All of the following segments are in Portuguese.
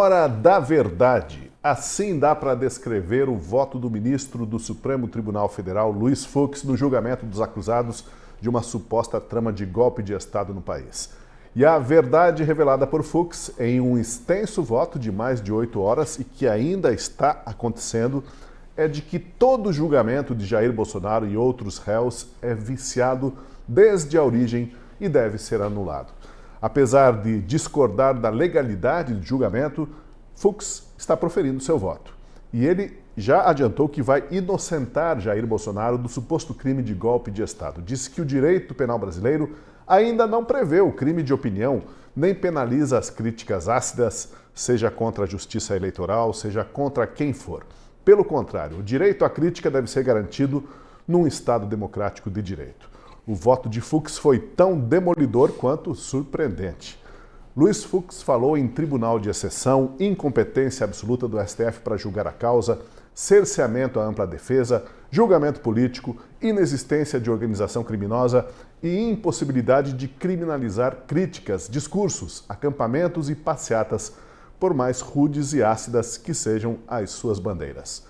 hora da verdade. Assim dá para descrever o voto do ministro do Supremo Tribunal Federal, Luiz Fux, no julgamento dos acusados de uma suposta trama de golpe de Estado no país. E a verdade revelada por Fux em um extenso voto de mais de 8 horas e que ainda está acontecendo é de que todo julgamento de Jair Bolsonaro e outros réus é viciado desde a origem e deve ser anulado. Apesar de discordar da legalidade do julgamento, Fux está proferindo seu voto. E ele já adiantou que vai inocentar Jair Bolsonaro do suposto crime de golpe de Estado. Disse que o direito penal brasileiro ainda não prevê o crime de opinião, nem penaliza as críticas ácidas, seja contra a justiça eleitoral, seja contra quem for. Pelo contrário, o direito à crítica deve ser garantido num Estado democrático de direito. O voto de Fux foi tão demolidor quanto surpreendente. Luiz Fux falou em tribunal de exceção, incompetência absoluta do STF para julgar a causa, cerceamento à ampla defesa, julgamento político, inexistência de organização criminosa e impossibilidade de criminalizar críticas, discursos, acampamentos e passeatas, por mais rudes e ácidas que sejam as suas bandeiras.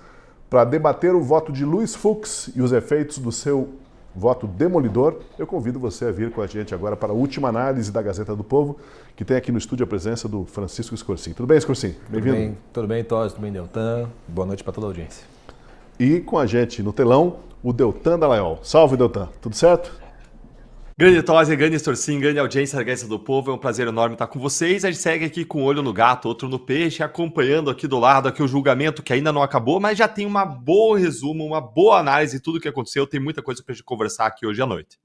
Para debater o voto de Luiz Fux e os efeitos do seu voto demolidor, eu convido você a vir com a gente agora para a última análise da Gazeta do Povo, que tem aqui no estúdio a presença do Francisco Escorcim. Tudo bem, Escorcim? Bem-vindo. Tudo bem, Tosi, tudo bem, Deltan. Boa noite para toda a audiência. E com a gente no telão, o Deltan Dallagnol. Salve, Deltan. Tudo certo? Grande Tosi, grande Escorcim, grande audiência da Gazeta do Povo. É um prazer enorme estar com vocês. A gente segue aqui com um olho no gato, outro no peixe, acompanhando aqui do lado aqui o julgamento que ainda não acabou, mas já tem uma boa resumo, uma boa análise de tudo o que aconteceu. Tem muita coisa para a gente conversar aqui hoje à noite.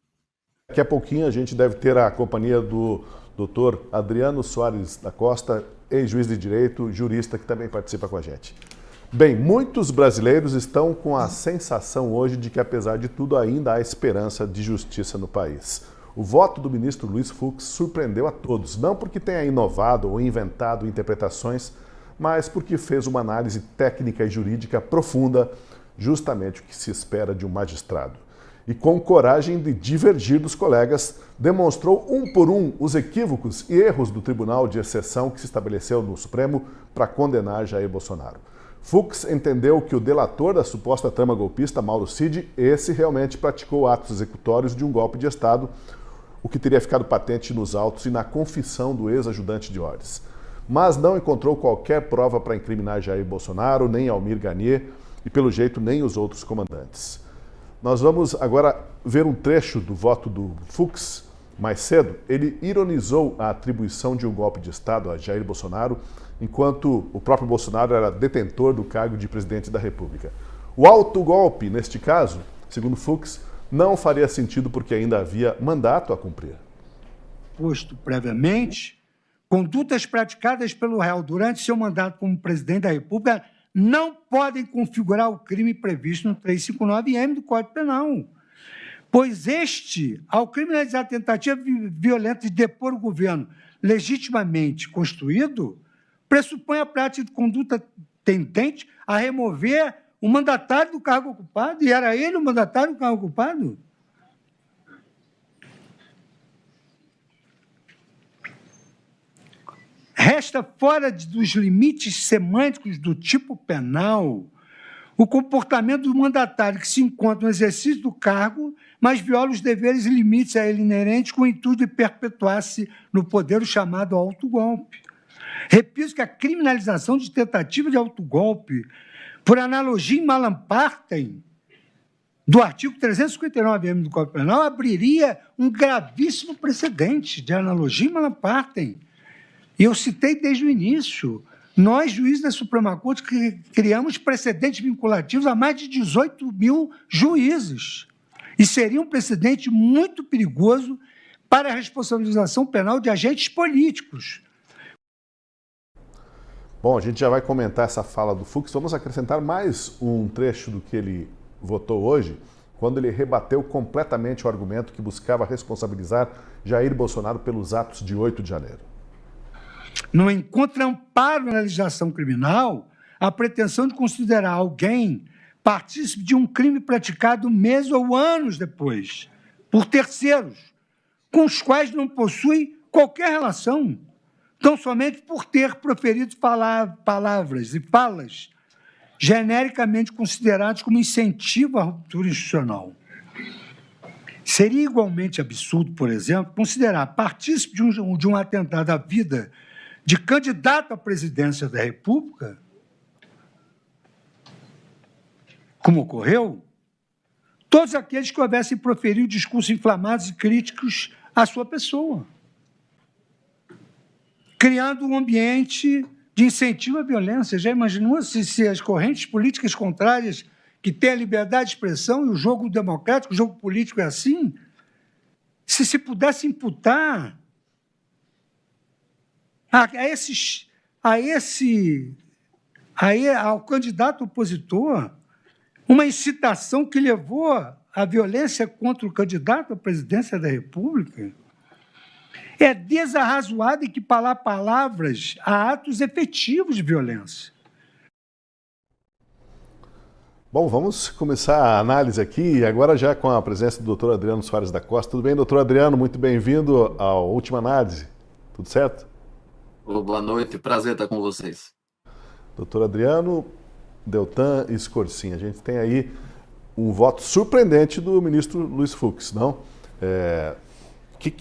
Daqui a pouquinho a gente deve ter a companhia do Dr. Adriano Soares da Costa, ex-juiz de direito, jurista, que também participa com a gente. Bem, muitos brasileiros estão com a sensação hoje de que, apesar de tudo, ainda há esperança de justiça no país. O voto do ministro Luiz Fux surpreendeu a todos, não porque tenha inovado ou inventado interpretações, mas porque fez uma análise técnica e jurídica profunda, justamente o que se espera de um magistrado. E com coragem de divergir dos colegas, demonstrou um por um os equívocos e erros do tribunal de exceção que se estabeleceu no Supremo para condenar Jair Bolsonaro. Fux entendeu que o delator da suposta trama golpista, Mauro Cid, esse realmente praticou atos executórios de um golpe de Estado, o que teria ficado patente nos autos e na confissão do ex-ajudante de ordens. Mas não encontrou qualquer prova para incriminar Jair Bolsonaro, nem Almir Garnier e, pelo jeito, nem os outros comandantes. Nós vamos agora ver um trecho do voto do Fux mais cedo. Ele ironizou a atribuição de um golpe de Estado a Jair Bolsonaro, enquanto o próprio Bolsonaro era detentor do cargo de presidente da República. O autogolpe, neste caso, segundo Fux, não faria sentido porque ainda havia mandato a cumprir. Posto previamente, condutas praticadas pelo réu durante seu mandato como presidente da República não podem configurar o crime previsto no 359-M do Código Penal, pois este, ao criminalizar a tentativa violenta de depor o governo legitimamente constituído, pressupõe a prática de conduta tendente a remover o mandatário do cargo ocupado, e era ele o mandatário do cargo ocupado? Resta fora dos limites semânticos do tipo penal o comportamento do mandatário que se encontra no exercício do cargo, mas viola os deveres e limites a ele inerentes com o intuito de perpetuar-se no poder o chamado autogolpe. Repito que a criminalização de tentativa de autogolpe, por analogia em Malam Partem, do artigo 359-M do Código Penal, abriria um gravíssimo precedente de analogia em Malam Partem. E eu citei desde o início, nós, juízes da Suprema Corte, criamos precedentes vinculativos a mais de 18 mil juízes. E seria um precedente muito perigoso para a responsabilização penal de agentes políticos. Bom, a gente já vai comentar essa fala do Fux. Vamos acrescentar mais um trecho do que ele votou hoje, quando ele rebateu completamente o argumento que buscava responsabilizar Jair Bolsonaro pelos atos de 8 de janeiro. Não encontra amparo na legislação criminal a pretensão de considerar alguém partícipe de um crime praticado meses ou anos depois, por terceiros, com os quais não possui qualquer relação, tão somente por ter proferido palavras e falas genericamente consideradas como incentivo à ruptura institucional. Seria igualmente absurdo, por exemplo, considerar partícipe de um atentado à vida de candidato à presidência da República, como ocorreu, todos aqueles que houvessem proferido discursos inflamados e críticos à sua pessoa, criando um ambiente de incentivo à violência. Já imaginou se as correntes políticas contrárias que têm a liberdade de expressão e o jogo democrático, o jogo político é assim? Se pudesse imputar ao candidato opositor uma incitação que levou à violência contra o candidato à presidência da República, é desarrazoado equiparar palavras a atos efetivos de violência. Bom, vamos começar a análise aqui, agora já com a presença do doutor Adriano Soares da Costa. Tudo bem, doutor Adriano? Muito bem-vindo à Última Análise. Tudo certo? Boa noite, prazer estar com vocês. Doutor Adriano, Deltan e Scorsin, a gente tem aí um voto surpreendente do ministro Luiz Fux, não?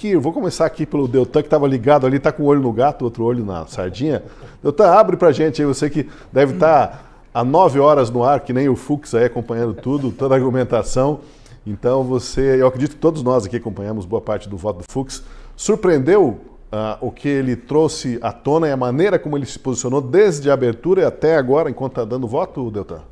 Eu vou começar aqui pelo Deltan, que estava ligado ali, está com um olho no gato, outro olho na sardinha. Deltan, abre pra gente aí, você que deve estar há 9 horas no ar, que nem o Fux aí, acompanhando tudo, toda a argumentação. Então eu acredito que todos nós aqui acompanhamos boa parte do voto do Fux. Surpreendeu o que ele trouxe à tona e a maneira como ele se posicionou desde a abertura e até agora, enquanto está dando voto, Deltan?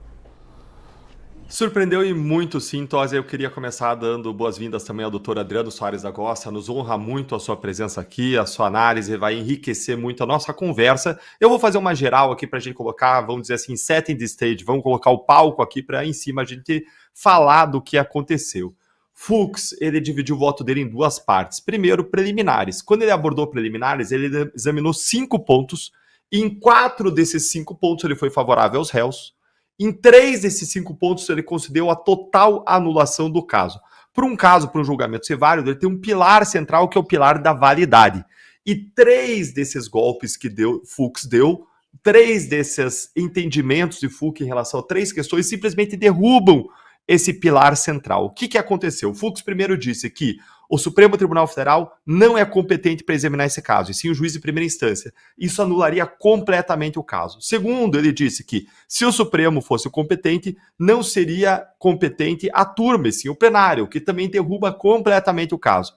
Surpreendeu e muito, sim, Tosi. Eu queria começar dando boas-vindas também ao doutor Adriano Soares da Costa. Nos honra muito a sua presença aqui, a sua análise vai enriquecer muito a nossa conversa. Eu vou fazer uma geral aqui para a gente colocar, vamos dizer assim, setting the stage, vamos colocar o palco aqui para em cima a gente falar do que aconteceu. Fux, ele dividiu o voto dele em 2 partes. Primeiro, preliminares. Quando ele abordou preliminares, ele examinou 5 pontos, e em 4 desses 5 pontos ele foi favorável aos réus. Em 3 desses 5 pontos, ele concedeu a total anulação do caso. Para um julgamento ser válido, ele tem um pilar central, que é o pilar da validade. E 3 desses golpes que Fux deu, 3 desses entendimentos de Fux em relação a 3 questões, simplesmente derrubam esse pilar central. O que aconteceu? O Fux primeiro disse que o Supremo Tribunal Federal não é competente para examinar esse caso, e sim o juiz de primeira instância. Isso anularia completamente o caso. Segundo, ele disse que se o Supremo fosse competente, não seria competente a turma, e sim o plenário, o que também derruba completamente o caso.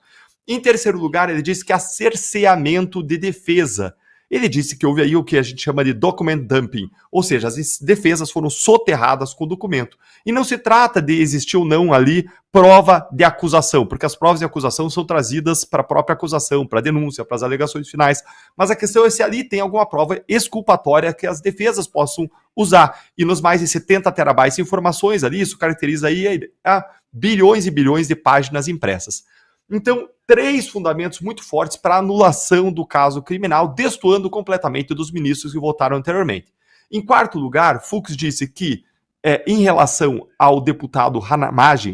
Em terceiro lugar, ele disse que há cerceamento de defesa. Ele disse que houve aí o que a gente chama de document dumping, ou seja, as defesas foram soterradas com o documento. E não se trata de existir ou não ali prova de acusação, porque as provas de acusação são trazidas para a própria acusação, para a denúncia, para as alegações finais. Mas a questão é se ali tem alguma prova exculpatória que as defesas possam usar. E nos mais de 70 terabytes de informações ali, isso caracteriza aí a bilhões e bilhões de páginas impressas. Então, 3 fundamentos muito fortes para a anulação do caso criminal, destoando completamente dos ministros que votaram anteriormente. Em quarto lugar, Fux disse que, em relação ao deputado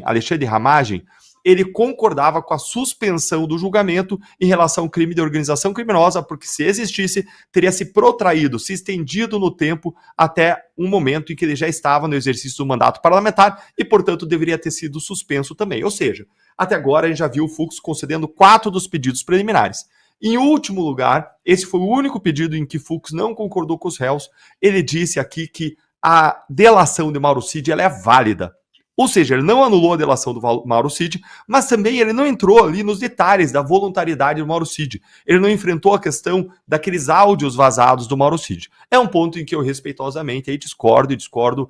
Alexandre Ramagem, ele concordava com a suspensão do julgamento em relação ao crime de organização criminosa, porque se existisse, teria se protraído, se estendido no tempo até um momento em que ele já estava no exercício do mandato parlamentar e, portanto, deveria ter sido suspenso também. Ou seja, até agora a gente já viu o Fux concedendo 4 dos pedidos preliminares. Em último lugar, esse foi o único pedido em que Fux não concordou com os réus. Ele disse aqui que a delação de Mauro Cid ela é válida. Ou seja, ele não anulou a delação do Mauro Cid, mas também ele não entrou ali nos detalhes da voluntariedade do Mauro Cid. Ele não enfrentou a questão daqueles áudios vazados do Mauro Cid. É um ponto em que eu respeitosamente aí discordo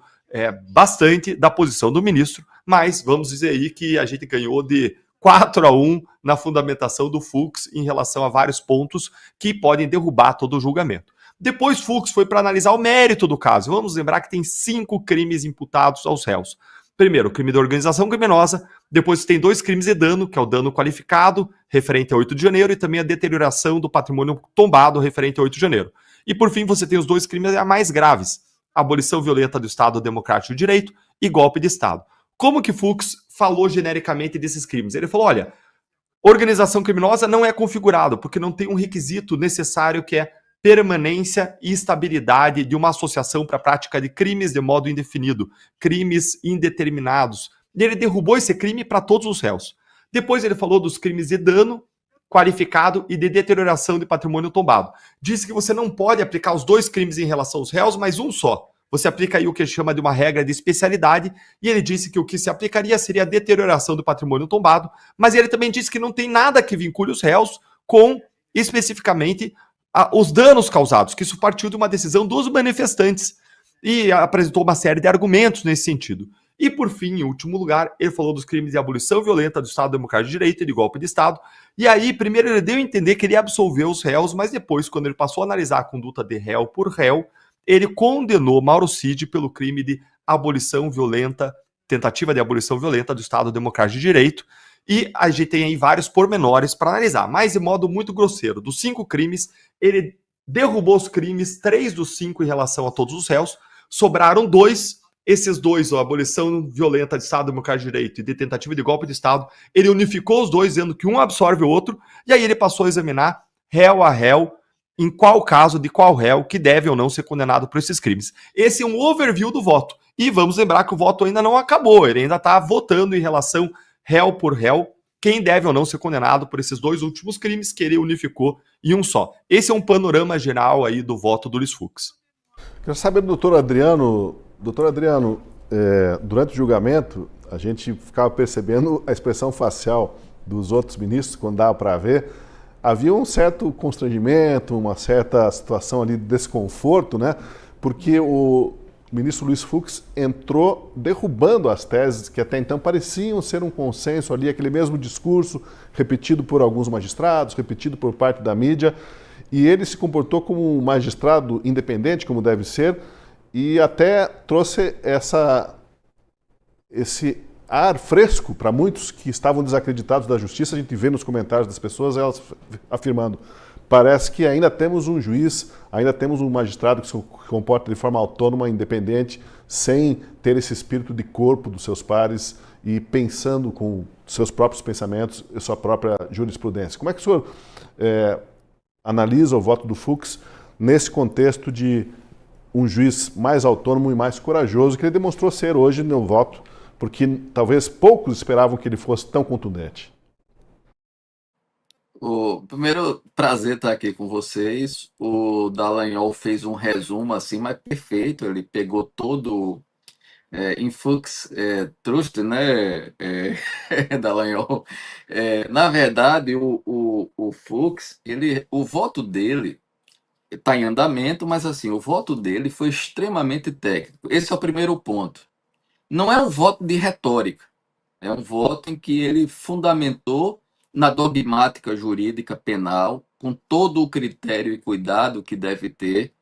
bastante da posição do ministro, mas vamos dizer aí que a gente ganhou de 4-1 na fundamentação do Fux em relação a vários pontos que podem derrubar todo o julgamento. Depois Fux foi para analisar o mérito do caso. Vamos lembrar que tem 5 crimes imputados aos réus. Primeiro, o crime de organização criminosa, depois tem 2 crimes de dano, que é o dano qualificado, referente a 8 de janeiro, e também a deterioração do patrimônio tombado, referente a 8 de janeiro. E por fim, você tem os 2 crimes mais graves, abolição violenta do Estado Democrático de Direito e golpe de Estado. Como que Fux falou genericamente desses crimes? Ele falou, olha, Organização criminosa não é configurado, porque não tem um requisito necessário que é permanência e estabilidade de uma associação para a prática de crimes de modo indefinido, crimes indeterminados. E ele derrubou esse crime para todos os réus. Depois ele falou dos crimes de dano qualificado e de deterioração de patrimônio tombado. Disse que você não pode aplicar os dois crimes em relação aos réus, mas um só. Você aplica aí o que chama de uma regra de especialidade, e ele disse que o que se aplicaria seria a deterioração do patrimônio tombado, mas ele também disse que não tem nada que vincule os réus com, especificamente, os danos causados, que isso partiu de uma decisão dos manifestantes, e apresentou uma série de argumentos nesse sentido. E, por fim, em último lugar, ele falou dos crimes de abolição violenta do Estado Democrático de Direito e de golpe de Estado. E aí, primeiro ele deu a entender que ele absolveu os réus, mas depois, quando ele passou a analisar a conduta de réu por réu, ele condenou Mauro Cid pelo crime de abolição violenta, tentativa de abolição violenta do Estado Democrático de Direito. E a gente tem aí vários pormenores para analisar, mas de modo muito grosseiro. Dos 5 crimes, ele derrubou os crimes, 3 dos 5 em relação a todos os réus, sobraram 2. Esses 2, a abolição violenta de Estado Democrático de Direito e de tentativa de golpe de Estado, ele unificou os dois, dizendo que um absorve o outro, e aí ele passou a examinar réu a réu, em qual caso de qual réu que deve ou não ser condenado por esses crimes. Esse é um overview do voto. E vamos lembrar que o voto ainda não acabou, ele ainda está votando em relação réu por réu, quem deve ou não ser condenado por esses 2 últimos crimes que ele unificou em um só. Esse é um panorama geral aí do voto do Luiz Fux. Quero saber do doutor Adriano. Doutor Adriano, durante o julgamento, a gente ficava percebendo a expressão facial dos outros ministros, quando dava para ver. Havia um certo constrangimento, uma certa situação ali de desconforto, né? Porque o ministro Luiz Fux entrou derrubando as teses que até então pareciam ser um consenso ali, aquele mesmo discurso repetido por alguns magistrados, repetido por parte da mídia, e ele se comportou como um magistrado independente, como deve ser, e até trouxe esse ar fresco para muitos que estavam desacreditados da justiça. A gente vê nos comentários das pessoas elas afirmando: parece que ainda temos um juiz, ainda temos um magistrado que se comporta de forma autônoma, independente, sem ter esse espírito de corpo dos seus pares e pensando com seus próprios pensamentos e sua própria jurisprudência. Como é que o senhor analisa o voto do Fux nesse contexto de um juiz mais autônomo e mais corajoso, que ele demonstrou ser hoje no voto, porque talvez poucos esperavam que ele fosse tão contundente? O primeiro prazer estar aqui com vocês. O Dallagnol fez um resumo assim, mas perfeito. Ele pegou todo em Fux Trust, né, Dallagnol. Na verdade, o Fux, o voto dele está em andamento, mas assim, o voto dele foi extremamente técnico. Esse é o primeiro ponto. Não é um voto de retórica, é um voto em que ele fundamentou na dogmática jurídica penal, com todo o critério e cuidado que deve ter,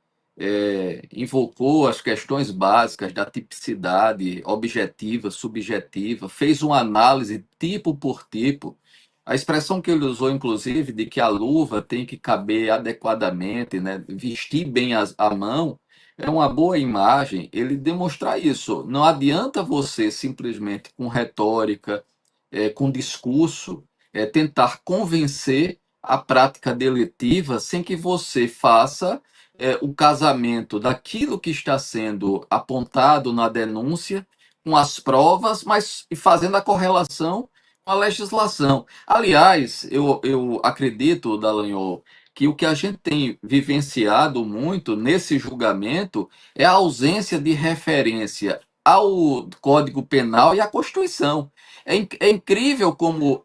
invocou as questões básicas da tipicidade objetiva, subjetiva, fez uma análise tipo por tipo. A expressão que ele usou, inclusive, de que a luva tem que caber adequadamente, né, vestir bem a mão, é uma boa imagem ele demonstrar isso. Não adianta você simplesmente com retórica, com discurso, tentar convencer a prática deletiva sem que você faça o casamento daquilo que está sendo apontado na denúncia com as provas, mas fazendo a correlação com a legislação. Aliás, eu acredito, Dallagnol, que o que a gente tem vivenciado muito nesse julgamento é a ausência de referência ao Código Penal e à Constituição. É incrível como,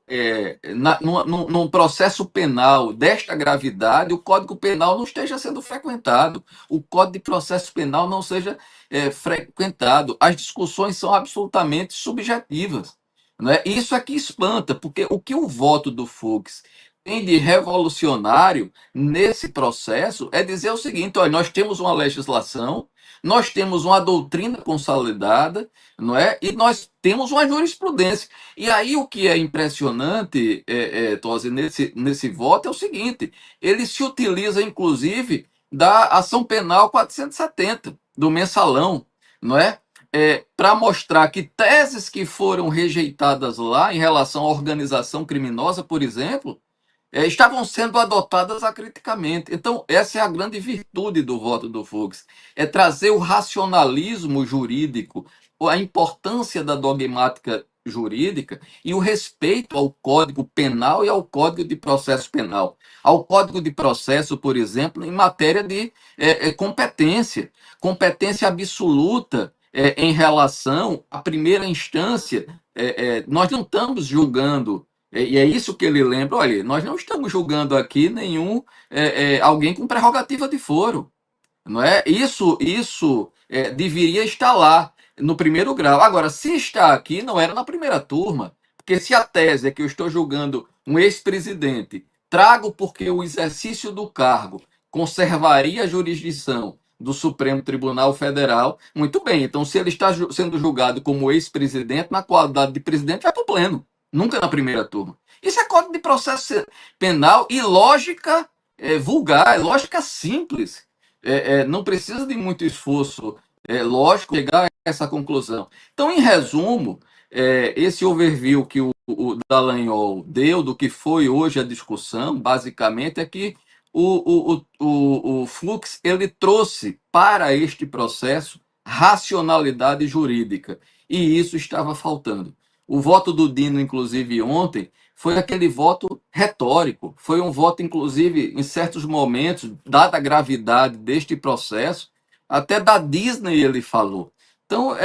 num processo penal desta gravidade, o Código Penal não esteja sendo frequentado, o Código de Processo Penal não seja frequentado. As discussões são absolutamente subjetivas. Né? Isso aqui espanta, porque o que o voto do Fux tem de revolucionário nesse processo é dizer o seguinte: olha, nós temos uma legislação, nós temos uma doutrina consolidada, não é? E nós temos uma jurisprudência. E aí o que é impressionante, Tosi, nesse voto é o seguinte: ele se utiliza, inclusive, da ação penal 470, do mensalão, não é? para mostrar que teses que foram rejeitadas lá em relação à organização criminosa, por exemplo, estavam sendo adotadas acriticamente. Então, essa é a grande virtude do voto do Fux, é trazer o racionalismo jurídico, a importância da dogmática jurídica e o respeito ao Código Penal e ao Código de Processo Penal. Ao Código de Processo, por exemplo, em matéria de competência absoluta em relação à primeira instância. Nós não estamos julgando, e é isso que ele lembra, olha, nós não estamos julgando aqui alguém com prerrogativa de foro. Não é? Isso deveria estar lá no primeiro grau. Agora, se está aqui, não era na primeira turma. Porque se a tese é que eu estou julgando um ex-presidente, trago porque o exercício do cargo conservaria a jurisdição do Supremo Tribunal Federal, muito bem. Então, se ele está sendo julgado como ex-presidente, na qualidade de presidente, vai para o pleno. Nunca na primeira turma. Isso é Código de Processo Penal e lógica vulgar, lógica simples. Não precisa de muito esforço lógico chegar a essa conclusão. Então, em resumo, esse overview que o Dallagnol deu do que foi hoje a discussão, basicamente, é que o Fux ele trouxe para este processo racionalidade jurídica, e isso estava faltando. O voto do Dino, inclusive, ontem, foi aquele voto retórico, foi um voto, inclusive, em certos momentos, dada a gravidade deste processo, até da Disney ele falou. Então,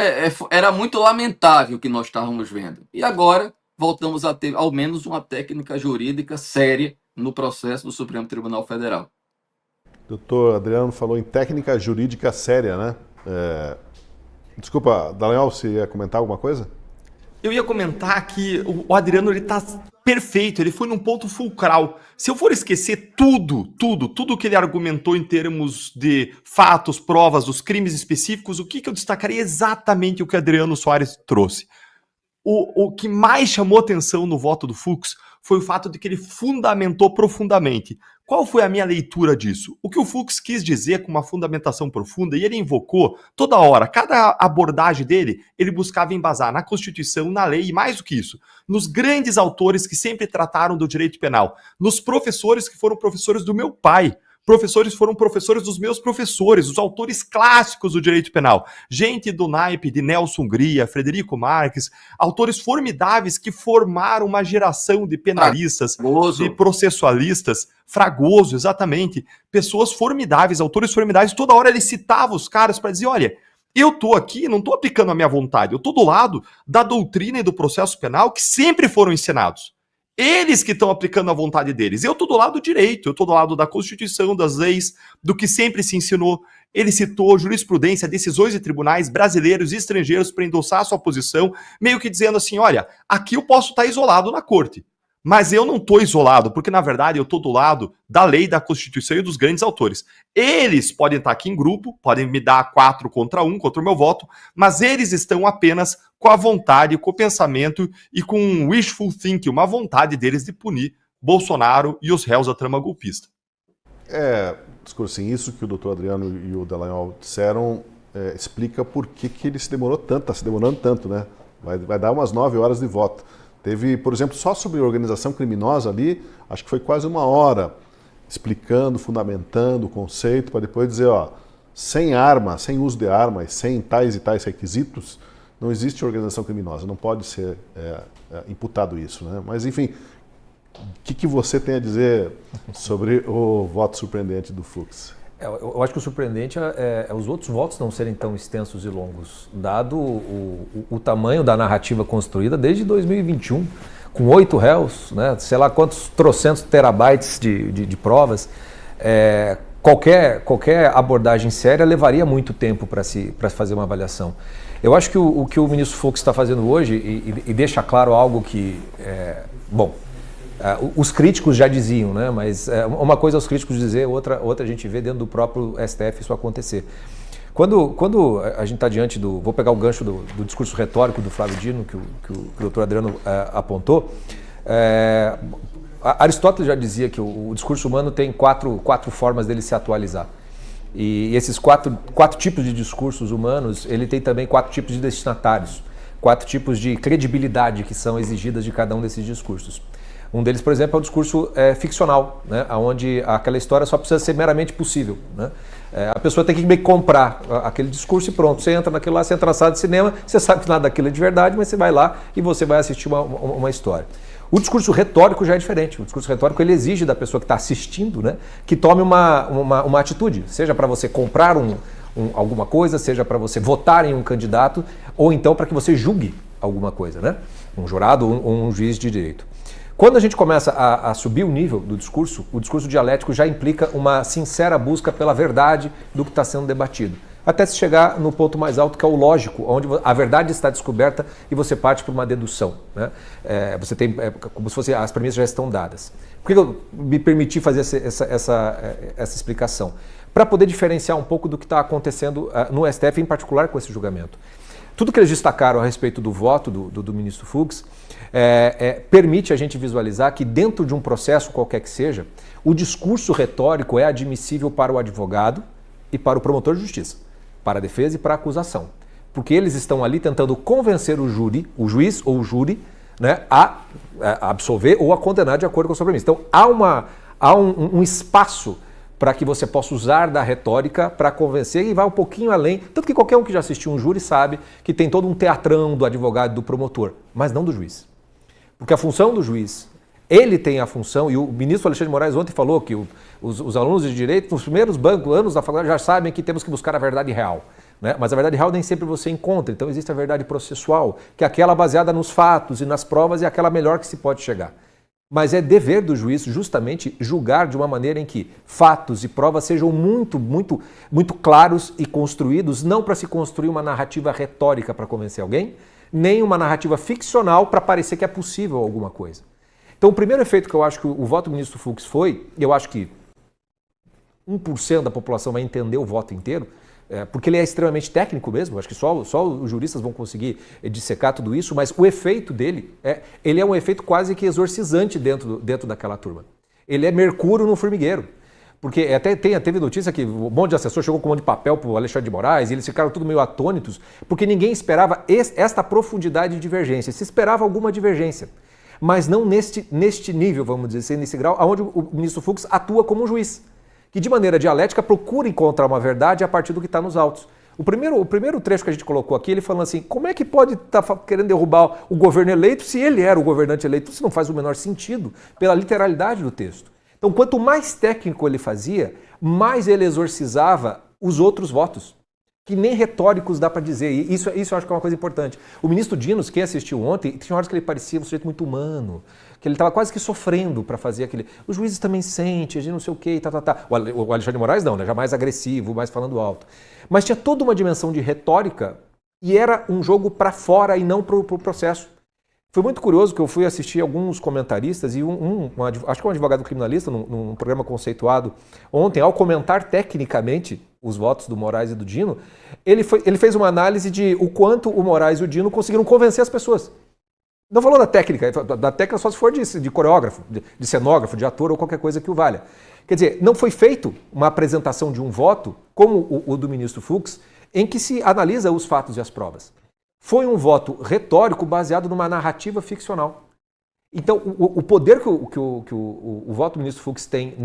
era muito lamentável o que nós estávamos vendo. E agora, voltamos a ter, ao menos, uma técnica jurídica séria no processo do Supremo Tribunal Federal. Doutor Adriano falou em técnica jurídica séria, né? Desculpa, Dallagnol, você ia comentar alguma coisa? Eu ia comentar que o Adriano ele tá perfeito, ele foi num ponto fulcral. Se eu for esquecer tudo que ele argumentou em termos de fatos, provas, dos crimes específicos, o que eu destacaria exatamente o que Adriano Soares trouxe. O que mais chamou atenção no voto do Fux foi o fato de que ele fundamentou profundamente. Qual foi a minha leitura disso? O que o Fux quis dizer com uma fundamentação profunda, e ele invocou toda hora, cada abordagem dele, ele buscava embasar na Constituição, na lei, e mais do que isso, nos grandes autores que sempre trataram do direito penal, nos professores que foram professores do meu pai, foram professores dos meus professores, os autores clássicos do direito penal. Gente do naipe de Nelson Hungria, Frederico Marques, autores formidáveis que formaram uma geração de penalistas, de processualistas. Fragoso, exatamente. Pessoas formidáveis, autores formidáveis. Toda hora ele citava os caras para dizer, olha, eu tô aqui, não tô aplicando a minha vontade, eu tô do lado da doutrina e do processo penal que sempre foram ensinados. Eles que estão aplicando a vontade deles. Eu estou do lado do direito, eu estou do lado da Constituição, das leis, do que sempre se ensinou. Ele citou jurisprudência, decisões de tribunais brasileiros e estrangeiros para endossar a sua posição, meio que dizendo assim, olha, aqui eu posso estar isolado na corte, mas eu não estou isolado, porque na verdade eu estou do lado da lei, da Constituição e dos grandes autores. Eles podem estar aqui em grupo, podem me dar 4 contra 1, contra o meu voto, mas eles estão apenas com a vontade, com o pensamento e com um wishful thinking, uma vontade deles de punir Bolsonaro e os réus da trama golpista. Discursinho, isso que o doutor Adriano e o Dallagnol disseram explica por que ele se demorou tanto, está se demorando tanto, né? Vai dar umas 9 horas de voto. Teve, por exemplo, só sobre organização criminosa ali, acho que foi quase 1 hora, explicando, fundamentando o conceito, para depois dizer, ó, sem arma, sem uso de armas, sem tais e tais requisitos, não existe organização criminosa, não pode ser imputado isso, né? Mas, enfim, o que você tem a dizer sobre o voto surpreendente do Fux? Eu acho que o surpreendente é os outros votos não serem tão extensos e longos, dado o tamanho da narrativa construída desde 2021, com 8 réus, né, sei lá quantos trocentos terabytes de provas. Qualquer abordagem séria levaria muito tempo para fazer uma avaliação. Eu acho que o que o ministro Fux está fazendo hoje, e deixa claro algo que, os críticos já diziam, né? Mas uma coisa é os críticos dizer, outra a gente vê dentro do próprio STF isso acontecer. Quando a gente está diante do... Vou pegar o gancho do discurso retórico do Flávio Dino, que o doutor Adriano apontou. Aristóteles já dizia que o discurso humano tem quatro formas dele se atualizar. E esses quatro tipos de discursos humanos, ele tem também 4 tipos de destinatários, 4 tipos de credibilidade que são exigidas de cada um desses discursos. Um deles, por exemplo, é o discurso ficcional, né? Onde aquela história só precisa ser meramente possível, né? A pessoa tem que meio que comprar aquele discurso e pronto. Você entra naquilo lá, você entra na sala de cinema, você sabe que nada daquilo é de verdade, mas você vai lá e você vai assistir uma história. O discurso retórico já é diferente. O discurso retórico ele exige da pessoa que está assistindo, né, que tome uma atitude, seja para você comprar alguma coisa, seja para você votar em um candidato, ou então para que você julgue alguma coisa, né? Um jurado ou um juiz de direito. Quando a gente começa a subir o nível do discurso, o discurso dialético já implica uma sincera busca pela verdade do que está sendo debatido. Até se chegar no ponto mais alto, que é o lógico, onde a verdade está descoberta e você parte para uma dedução, né? Você tem como se fosse as premissas já estão dadas. Por que eu me permiti fazer essa explicação? Para poder diferenciar um pouco do que está acontecendo no STF, em particular com esse julgamento. Tudo que eles destacaram a respeito do voto do ministro Fux permite a gente visualizar que dentro de um processo qualquer que seja, o discurso retórico é admissível para o advogado e para o promotor de justiça, para a defesa e para a acusação. Porque eles estão ali tentando convencer o juiz ou o júri, né, a absolver ou a condenar de acordo com a sua premissa. Então há um espaço para que você possa usar da retórica para convencer e vai um pouquinho além. Tanto que qualquer um que já assistiu um júri sabe que tem todo um teatrão do advogado e do promotor, mas não do juiz. Porque a função do juiz, ele tem a função, e o ministro Alexandre de Moraes ontem falou que os alunos de direito, nos primeiros anos da faculdade, já sabem que temos que buscar a verdade real, né? Mas a verdade real nem sempre você encontra, então existe a verdade processual, que é aquela baseada nos fatos e nas provas e aquela melhor que se pode chegar. Mas é dever do juiz justamente julgar de uma maneira em que fatos e provas sejam muito, muito, muito claros e construídos, não para se construir uma narrativa retórica para convencer alguém, nem uma narrativa ficcional para parecer que é possível alguma coisa. Então o primeiro efeito que eu acho que o voto do ministro Fux foi, e eu acho que 1% da população vai entender o voto inteiro, porque ele é extremamente técnico mesmo, acho que só os juristas vão conseguir dissecar tudo isso, mas o efeito dele, ele é um efeito quase que exorcizante dentro daquela turma. Ele é mercúrio no formigueiro. Porque até teve notícia que um monte de assessor chegou com um monte de papel para o Alexandre de Moraes e eles ficaram tudo meio atônitos, porque ninguém esperava esta profundidade de divergência. Se esperava alguma divergência, mas não neste nível, vamos dizer assim, nesse grau, onde o ministro Fux atua como um juiz, que de maneira dialética procura encontrar uma verdade a partir do que está nos autos. O primeiro trecho que a gente colocou aqui, ele falando assim, como é que pode estar querendo derrubar o governo eleito se ele era o governante eleito? Isso não faz o menor sentido pela literalidade do texto. Então, quanto mais técnico ele fazia, mais ele exorcizava os outros votos, que nem retóricos dá para dizer. E isso eu acho que é uma coisa importante. O ministro Dinos, quem assistiu ontem, tinha horas que ele parecia um sujeito muito humano, que ele estava quase que sofrendo para fazer aquele... Os juízes também sentem, a gente não sei o quê, tá. O Alexandre de Moraes não, né? Já mais agressivo, mais falando alto. Mas tinha toda uma dimensão de retórica e era um jogo para fora e não para o processo. Foi muito curioso que eu fui assistir alguns comentaristas e acho que um advogado criminalista num programa conceituado ontem, ao comentar tecnicamente os votos do Moraes e do Dino, ele fez uma análise de o quanto o Moraes e o Dino conseguiram convencer as pessoas. Não falou da técnica só se for de coreógrafo, de cenógrafo, de ator ou qualquer coisa que o valha. Quer dizer, não foi feito uma apresentação de um voto, como o do ministro Fux, em que se analisa os fatos e as provas. Foi um voto retórico baseado numa narrativa ficcional. Então, o poder que o voto do ministro Fux tem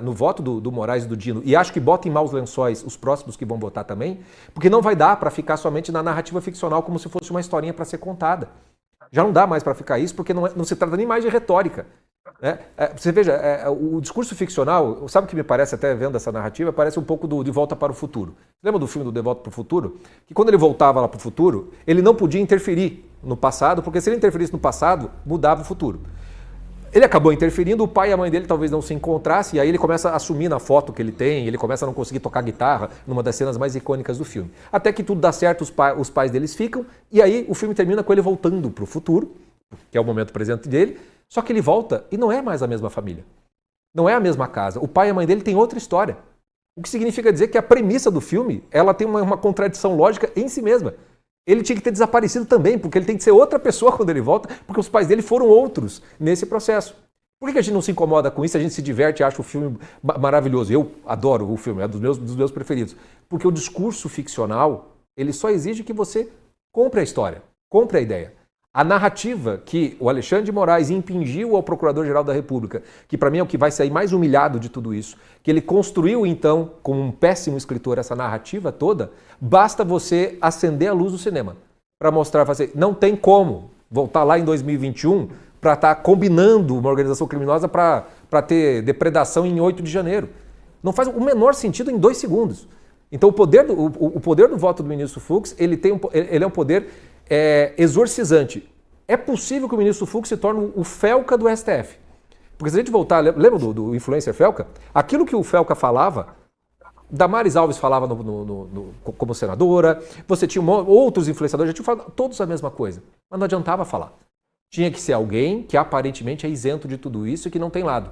no voto do Moraes e do Dino, e acho que bota em maus lençóis os próximos que vão votar também, porque não vai dar para ficar somente na narrativa ficcional como se fosse uma historinha para ser contada. Já não dá mais para ficar isso, porque não se trata nem mais de retórica. Você veja, o discurso ficcional, sabe o que me parece, até vendo essa narrativa, parece um pouco De Volta para o Futuro. Lembra do filme do De Volta para o Futuro? Que quando ele voltava lá para o futuro, ele não podia interferir no passado, porque se ele interferisse no passado, mudava o futuro. Ele acabou interferindo, o pai e a mãe dele talvez não se encontrassem, e aí ele começa a assumir na foto que ele tem, ele começa a não conseguir tocar guitarra, numa das cenas mais icônicas do filme. Até que tudo dá certo, os pais deles ficam, e aí o filme termina com ele voltando para o futuro, que é o momento presente dele, só que ele volta e não é mais a mesma família. Não é a mesma casa. O pai e a mãe dele têm outra história. O que significa dizer que a premissa do filme, ela tem uma contradição lógica em si mesma. Ele tinha que ter desaparecido também, porque ele tem que ser outra pessoa quando ele volta, porque os pais dele foram outros nesse processo. Por que a gente não se incomoda com isso? A gente se diverte e acha o filme maravilhoso. Eu adoro o filme, é dos meus preferidos. Porque o discurso ficcional, ele só exige que você compre a história, compre a ideia. A narrativa que o Alexandre de Moraes impingiu ao Procurador-Geral da República, que para mim é o que vai sair mais humilhado de tudo isso, que ele construiu então, como um péssimo escritor, essa narrativa toda, basta você acender a luz do cinema para mostrar, fazer, não tem como voltar lá em 2021 para estar combinando uma organização criminosa para ter depredação em 8 de janeiro. Não faz o menor sentido em 2 segundos. Então o poder do voto do ministro Fux, ele é um poder exorcizante. É possível que o ministro Fux se torne o Felca do STF. Porque se a gente voltar, lembra do influencer Felca? Aquilo que o Felca falava, Damares Alves falava como senadora, você tinha outros influenciadores, já tinham falado todos a mesma coisa, mas não adiantava falar. Tinha que ser alguém que aparentemente é isento de tudo isso e que não tem lado.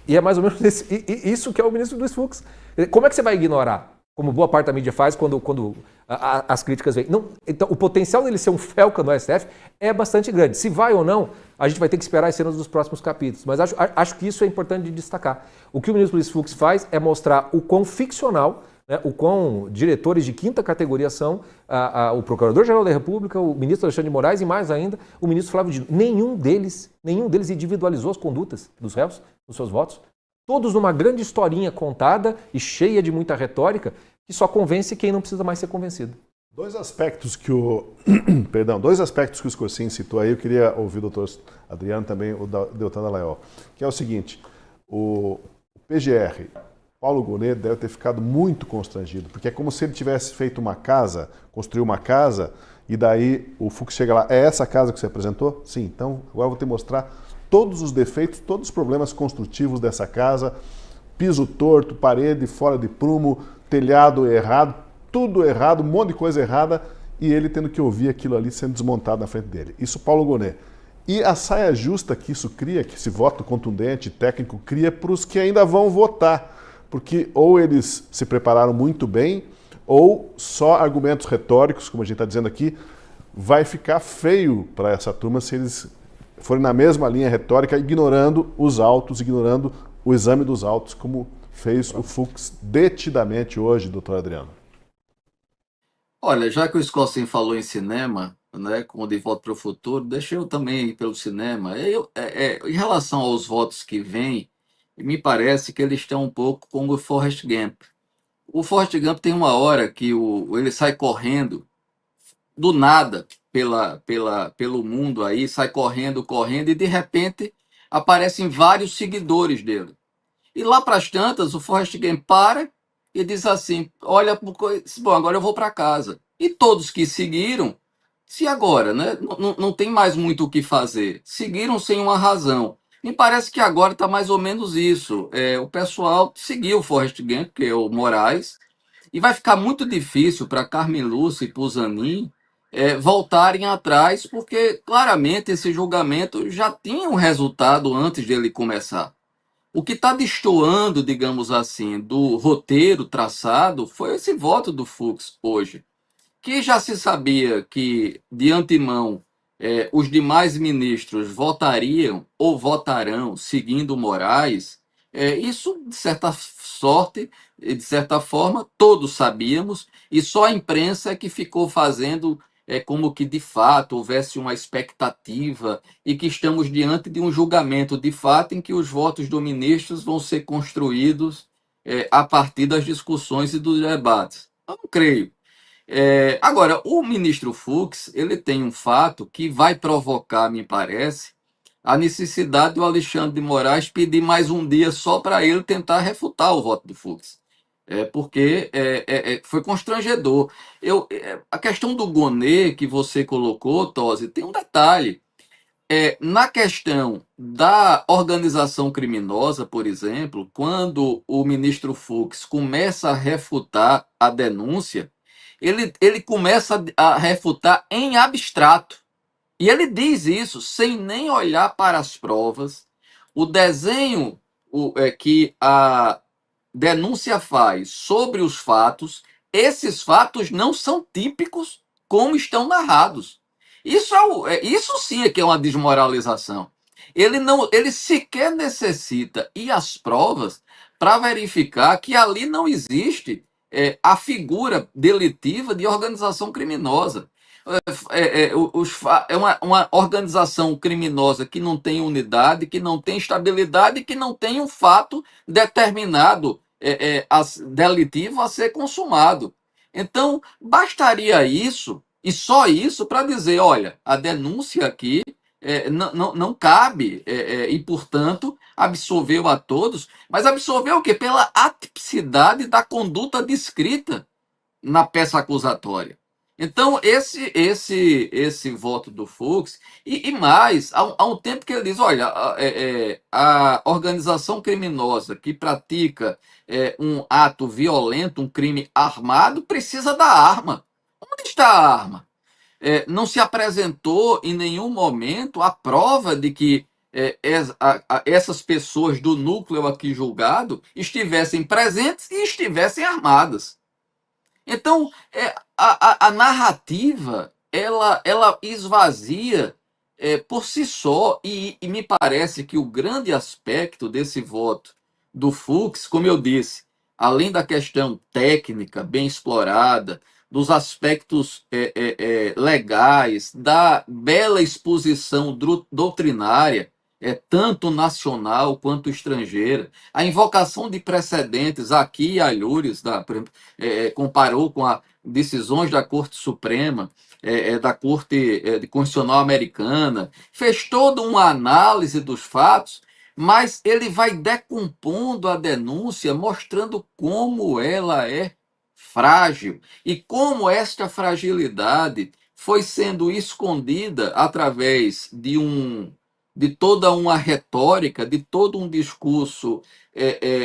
E é mais ou menos isso que é o ministro Luiz Fux. Como é que você vai ignorar? Como boa parte da mídia faz quando as críticas vêm. Não, então, o potencial dele ser um Felca no STF é bastante grande. Se vai ou não, a gente vai ter que esperar as cenas dos próximos capítulos. Mas acho que isso é importante de destacar. O que o ministro Luiz Fux faz é mostrar o quão ficcional, né, o quão diretores de quinta categoria são o Procurador-Geral da República, o ministro Alexandre de Moraes e, mais ainda, o ministro Flávio Dino. Nenhum deles individualizou as condutas dos réus, dos seus votos. Todos numa grande historinha contada e cheia de muita retórica que só convence quem não precisa mais ser convencido. Dois aspectos que o Scorsin citou aí, eu queria ouvir o doutor Adriano também, o Deltan Dallagnol, que é o seguinte, o PGR, Paulo Gonet, deve ter ficado muito constrangido, porque é como se ele tivesse feito uma casa, construiu uma casa, e daí o Fux chega lá, é essa casa que você apresentou? Sim, então agora eu vou te mostrar todos os defeitos, todos os problemas construtivos dessa casa, piso torto, parede fora de prumo, telhado errado, tudo errado, um monte de coisa errada, e ele tendo que ouvir aquilo ali sendo desmontado na frente dele. Isso Paulo Gonet. E a saia justa que isso cria, que esse voto contundente, técnico, cria para os que ainda vão votar, porque ou eles se prepararam muito bem, ou só argumentos retóricos, como a gente está dizendo aqui, vai ficar feio para essa turma se eles forem na mesma linha retórica, ignorando os autos, ignorando o exame dos autos, como fez o Fux detidamente hoje, doutor Adriano. Olha, já que o Scorsin falou em cinema, né, como De Volta para o Futuro, deixa eu também ir pelo cinema. Em relação aos votos que vêm, me parece que eles estão um pouco como o Forrest Gump. O Forrest Gump tem uma hora que ele sai correndo do nada pelo mundo aí, sai correndo, e de repente aparecem vários seguidores dele. E lá para as tantas, o Forrest Gump para e diz assim: olha, bom, agora eu vou para casa. E todos que seguiram, se agora, né? Não tem mais muito o que fazer. Seguiram sem uma razão. Me parece que agora está mais ou menos isso. O pessoal seguiu o Forrest Gump, que é o Moraes, e vai ficar muito difícil para Carmen Lúcia e para o Zanin voltarem atrás, porque claramente esse julgamento já tinha um resultado antes dele começar. O que está destoando, digamos assim, do roteiro traçado foi esse voto do Fux hoje, que já se sabia que, de antemão, os demais ministros votariam ou votarão seguindo Moraes. Isso, de certa sorte, de certa forma, todos sabíamos, e só a imprensa é que ficou fazendo como que, de fato, houvesse uma expectativa e que estamos diante de um julgamento, de fato, em que os votos dos ministros vão ser construídos a partir das discussões e dos debates. Eu não creio. Agora, o ministro Fux, ele tem um fato que vai provocar, me parece, a necessidade do Alexandre de Moraes pedir mais um dia só para ele tentar refutar o voto do Fux. Porque foi constrangedor. A questão do Gonet que você colocou, Tosi, tem um detalhe. Na questão da organização criminosa, por exemplo, quando o ministro Fux começa a refutar a denúncia, ele começa a refutar em abstrato. E ele diz isso sem nem olhar para as provas. O desenho que a denúncia faz sobre os fatos, esses fatos não são típicos como estão narrados. Isso sim é que é uma desmoralização. ele sequer necessita ir às provas para verificar que ali não existe a figura delitiva de organização criminosa. É uma organização criminosa que não tem unidade, que não tem estabilidade, que não tem um fato determinado delitivo a ser consumado. Então, bastaria isso, e só isso, para dizer, olha, a denúncia aqui não cabe, e, portanto, absolveu a todos, mas absolveu o quê? Pela atipicidade da conduta descrita na peça acusatória. Então, esse voto do Fux, e mais, há um tempo que ele diz, olha, a organização criminosa que pratica um ato violento, um crime armado, precisa da arma. Onde está a arma? Não se apresentou em nenhum momento a prova de que essas pessoas do núcleo aqui julgado estivessem presentes e estivessem armadas. Então, a narrativa, ela esvazia por si só, e me parece que o grande aspecto desse voto do Fux, como eu disse, além da questão técnica bem explorada, dos aspectos legais, da bela exposição doutrinária, tanto nacional quanto estrangeira, a invocação de precedentes aqui, alhures, por exemplo, comparou com as decisões da Corte Suprema, da Corte Constitucional Americana, fez toda uma análise dos fatos, mas ele vai decompondo a denúncia, mostrando como ela é frágil e como esta fragilidade foi sendo escondida através de toda uma retórica, de todo um discurso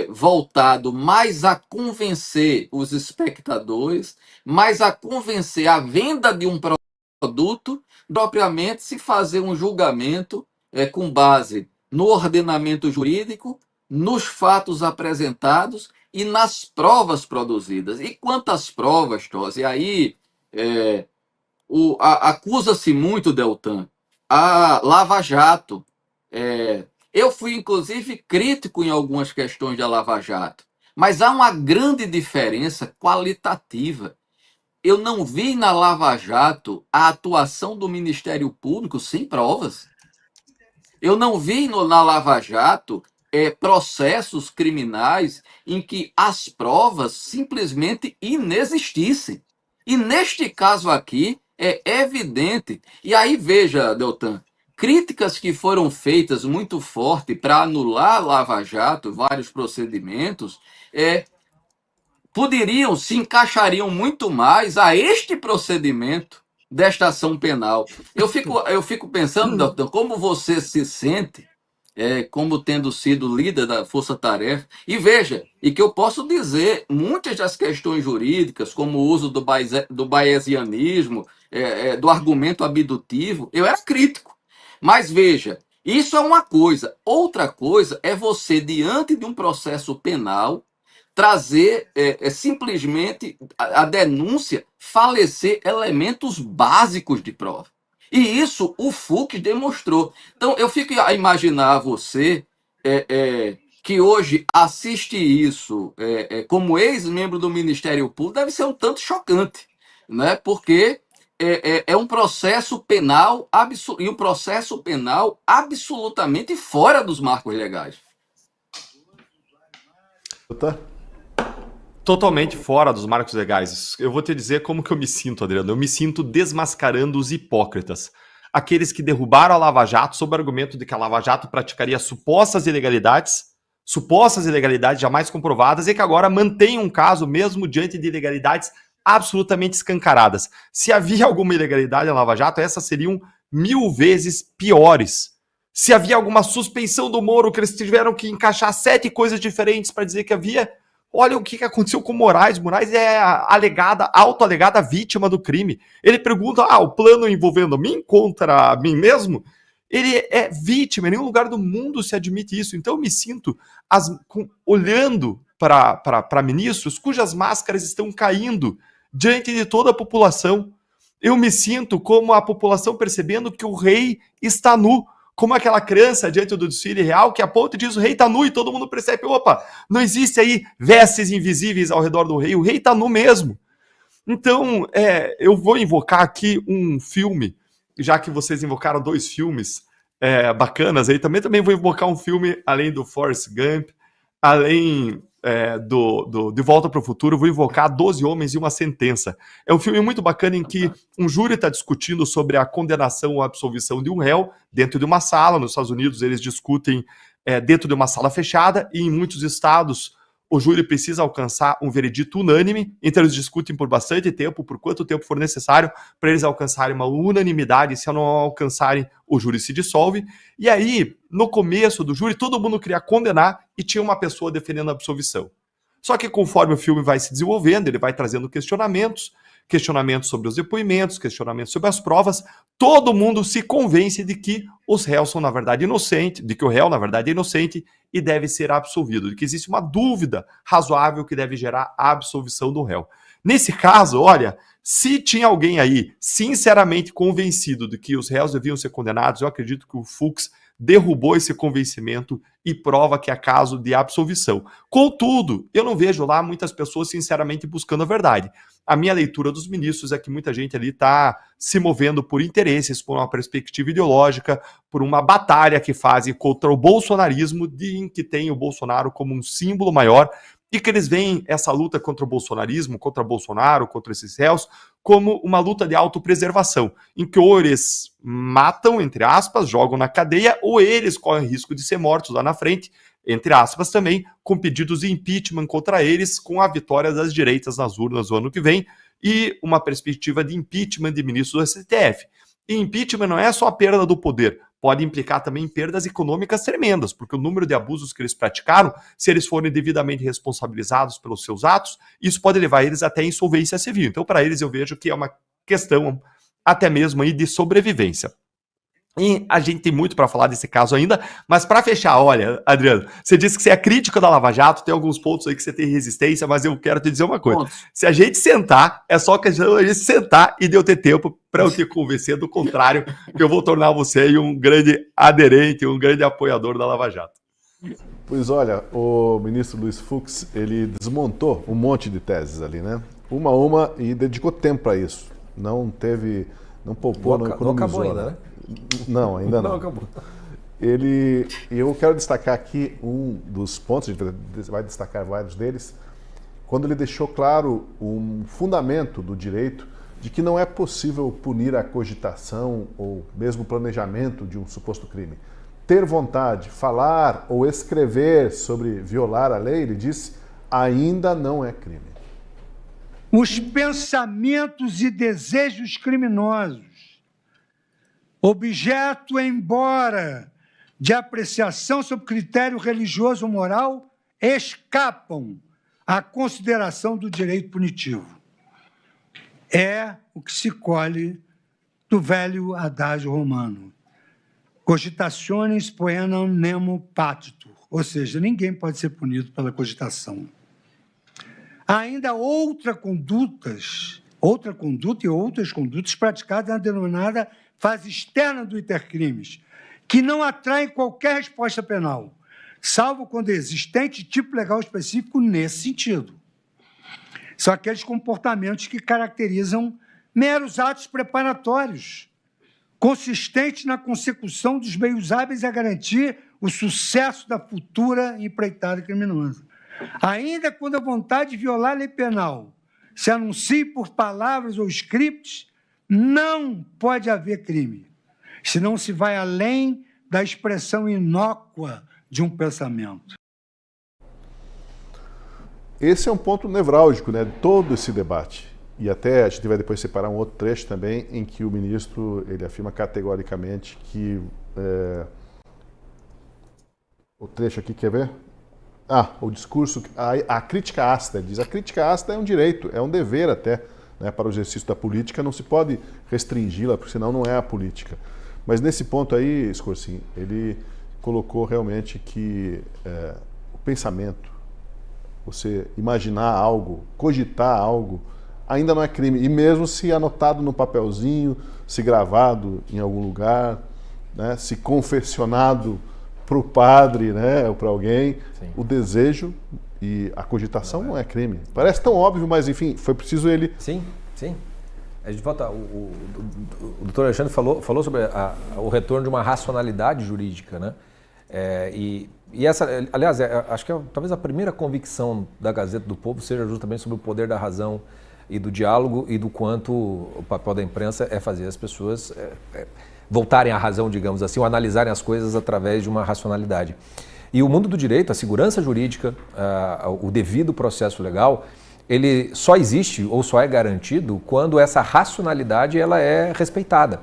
voltado mais a convencer os espectadores, mais a convencer a venda de um produto, propriamente se fazer um julgamento com base no ordenamento jurídico, nos fatos apresentados e nas provas produzidas. E quantas provas, Tosi? Aí acusa-se muito, Deltan, a Lava Jato. Eu fui, inclusive, crítico em algumas questões da Lava Jato, mas há uma grande diferença qualitativa. Eu não vi na Lava Jato a atuação do Ministério Público sem provas. Eu não vi na Lava Jato processos criminais em que as provas simplesmente inexistissem. E neste caso aqui é evidente. E aí veja, Deltan, críticas que foram feitas muito forte para anular a Lava Jato, vários procedimentos, se encaixariam muito mais a este procedimento desta ação penal. Eu fico pensando, Deltan, como você se sente como tendo sido líder da Força Tarefa, e veja, e que eu posso dizer, muitas das questões jurídicas, como o uso do bayesianismo, do argumento abdutivo, eu era crítico. Mas veja, isso é uma coisa. Outra coisa é você, diante de um processo penal, trazer simplesmente a denúncia, falecer elementos básicos de prova. E isso o Fux demonstrou. Então, eu fico a imaginar você que hoje assiste isso como ex-membro do Ministério Público, deve ser um tanto chocante, né? Porque é um processo penal e um processo penal absolutamente fora dos marcos legais. Totalmente fora dos marcos legais. Eu vou te dizer como que eu me sinto, Adriano. Eu me sinto desmascarando os hipócritas. Aqueles que derrubaram a Lava Jato sob o argumento de que a Lava Jato praticaria supostas ilegalidades jamais comprovadas, e que agora mantém um caso mesmo diante de ilegalidades absolutamente escancaradas. Se havia alguma ilegalidade na Lava Jato, essas seriam 1000 vezes piores. Se havia alguma suspeição do Moro, que eles tiveram que encaixar 7 coisas diferentes para dizer que havia... Olha o que aconteceu com o Moraes. Moraes é a autoalegada vítima do crime. Ele pergunta, o plano envolvendo mim contra mim mesmo? Ele é vítima, em nenhum lugar do mundo se admite isso. Então eu me sinto olhando para ministros cujas máscaras estão caindo diante de toda a população. Eu me sinto como a população percebendo que o rei está nu, como aquela criança diante do desfile real que aponta e diz o rei tá nu e todo mundo percebe, opa, não existe aí vestes invisíveis ao redor do rei, o rei tá nu mesmo. Então, eu vou invocar aqui um filme, já que vocês invocaram 2 filmes bacanas aí, também vou invocar um filme além do Forrest Gump, além De Volta para o Futuro, vou invocar 12 Homens e uma Sentença. É um filme muito bacana em que um júri está discutindo sobre a condenação ou absolvição de um réu dentro de uma sala. Nos Estados Unidos eles discutem dentro de uma sala fechada, e em muitos estados o júri precisa alcançar um veredito unânime, então eles discutem por bastante tempo, por quanto tempo for necessário, para eles alcançarem uma unanimidade. Se não alcançarem, o júri se dissolve. E aí, no começo do júri, todo mundo queria condenar e tinha uma pessoa defendendo a absolvição. Só que conforme o filme vai se desenvolvendo, ele vai trazendo questionamentos sobre os depoimentos, questionamentos sobre as provas, todo mundo se convence de que os réus são, na verdade, inocentes, de que o réu, na verdade, é inocente e deve ser absolvido, de que existe uma dúvida razoável que deve gerar a absolvição do réu. Nesse caso, olha, se tinha alguém aí sinceramente convencido de que os réus deviam ser condenados, eu acredito que o Fuchs derrubou esse convencimento e prova que é caso de absolvição. Contudo, eu não vejo lá muitas pessoas sinceramente buscando a verdade. A minha leitura dos ministros é que muita gente ali está se movendo por interesses, por uma perspectiva ideológica, por uma batalha que fazem contra o bolsonarismo, em que tem o Bolsonaro como um símbolo maior, e que eles veem essa luta contra o bolsonarismo, contra Bolsonaro, contra esses réus, como uma luta de autopreservação, em que ou eles matam, entre aspas, jogam na cadeia, ou eles correm risco de ser mortos lá na frente, entre aspas também, com pedidos de impeachment contra eles, com a vitória das direitas nas urnas no ano que vem, e uma perspectiva de impeachment de ministros do STF. E impeachment não é só a perda do poder, pode implicar também perdas econômicas tremendas, porque o número de abusos que eles praticaram, se eles forem devidamente responsabilizados pelos seus atos, isso pode levar eles até a insolvência civil. Então, para eles, eu vejo que é uma questão até mesmo aí de sobrevivência. E a gente tem muito para falar desse caso ainda, mas para fechar, olha, Adriano, você disse que você é crítico da Lava Jato, tem alguns pontos aí que você tem resistência, mas eu quero te dizer uma coisa. Se a gente sentar, é só questão a gente sentar e de eu ter tempo para eu te convencer do contrário, que eu vou tornar você um grande aderente, um grande apoiador da Lava Jato. Pois olha, o ministro Luiz Fux, ele desmontou um monte de teses ali, né? Uma a uma, e dedicou tempo para isso. Não poupou, não economizou. Não acabou ainda, né? Não, ainda não. Não acabou. Eu quero destacar aqui um dos pontos, a gente vai destacar vários deles, quando ele deixou claro um fundamento do direito de que não é possível punir a cogitação ou mesmo o planejamento de um suposto crime. Ter vontade, falar ou escrever sobre violar a lei, ele disse, ainda não é crime. Os pensamentos e desejos criminosos, objeto, embora de apreciação sob critério religioso ou moral, escapam à consideração do direito punitivo. É o que se colhe do velho adágio romano. Cogitationes poenam nemo patitur, ou seja, ninguém pode ser punido pela cogitação. Há ainda outra conduta e outras condutas praticadas na denominada fase externa do intercrimes, que não atraem qualquer resposta penal, salvo quando existente tipo legal específico nesse sentido. São aqueles comportamentos que caracterizam meros atos preparatórios, consistentes na consecução dos meios hábeis a garantir o sucesso da futura empreitada criminosa. Ainda quando a vontade de violar a lei penal se anuncie por palavras ou scripts, não pode haver crime, senão se vai além da expressão inócua de um pensamento. Esse é um ponto nevrálgico, né, de todo esse debate. E até a gente vai depois separar um outro trecho também em que o ministro ele afirma categoricamente que... O trecho aqui, quer ver? O discurso, a crítica ácida, ele diz, a crítica ácida é um direito, é um dever até, né, para o exercício da política, não se pode restringi-la, porque senão não é a política. Mas nesse ponto aí, Scorsin, ele colocou realmente que o pensamento, você imaginar algo, cogitar algo, ainda não é crime. E mesmo se anotado no papelzinho, se gravado em algum lugar, né, se confessionado para o padre, né, ou para alguém, Sim. o desejo e a cogitação não é crime. Parece tão óbvio, mas enfim, foi preciso ele... Sim, sim. A gente volta, o doutor Alexandre falou sobre o retorno de uma racionalidade jurídica, né? E essa, aliás, acho que talvez a primeira convicção da Gazeta do Povo seja justamente sobre o poder da razão e do diálogo e do quanto o papel da imprensa é fazer as pessoas voltarem à razão, digamos assim, ou analisarem as coisas através de uma racionalidade. E o mundo do direito, a segurança jurídica, o devido processo legal, ele só existe ou só é garantido quando essa racionalidade ela é respeitada.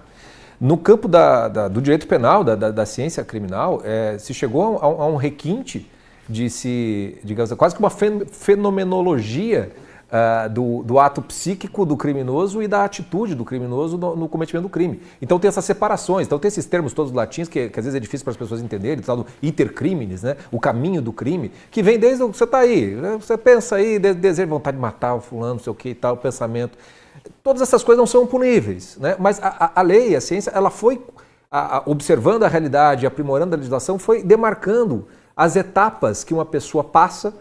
No campo do direito penal, da ciência criminal, se chegou a um requinte de digamos, quase que uma fenomenologia do ato psíquico do criminoso e da atitude do criminoso no cometimento do crime. Então tem essas separações, então tem esses termos todos latins que às vezes é difícil para as pessoas entenderem, tal do iter criminis, né? O caminho do crime, que vem desde o que você está aí, né? Você pensa aí, desejo, vontade de matar o fulano, não sei o que e tal, o pensamento. Todas essas coisas não são puníveis, né? Mas a lei, a ciência, ela foi observando a realidade, aprimorando a legislação, foi demarcando as etapas que uma pessoa passa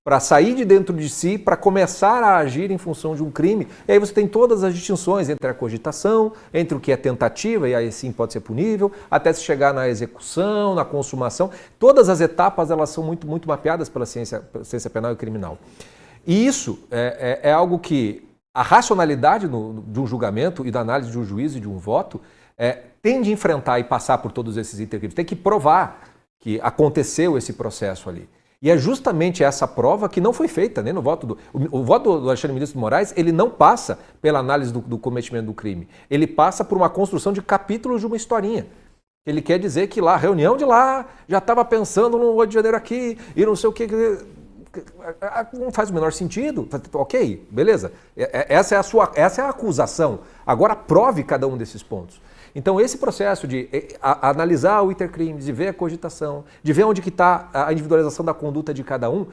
para sair de dentro de si, para começar a agir em função de um crime. E aí você tem todas as distinções entre a cogitação, entre o que é tentativa, e aí sim pode ser punível, até se chegar na execução, na consumação. Todas as etapas elas são muito, muito mapeadas pela ciência penal e criminal. E isso é algo que a racionalidade de um julgamento e da análise de um juízo e de um voto tem de enfrentar e passar por todos esses intercrimes. Tem que provar que aconteceu esse processo ali. E é justamente essa prova que não foi feita, né, no voto o voto do Alexandre Ministro de Moraes, ele não passa pela análise do cometimento do crime. Ele passa por uma construção de capítulos de uma historinha. Ele quer dizer que lá, a reunião de lá, já estava pensando no 8 de janeiro aqui, e não sei o que. Não faz o menor sentido. Ok, beleza. Essa é a acusação. Agora prove cada um desses pontos. Então esse processo de analisar o intercrimes, de ver a cogitação, de ver onde que está a individualização da conduta de cada um,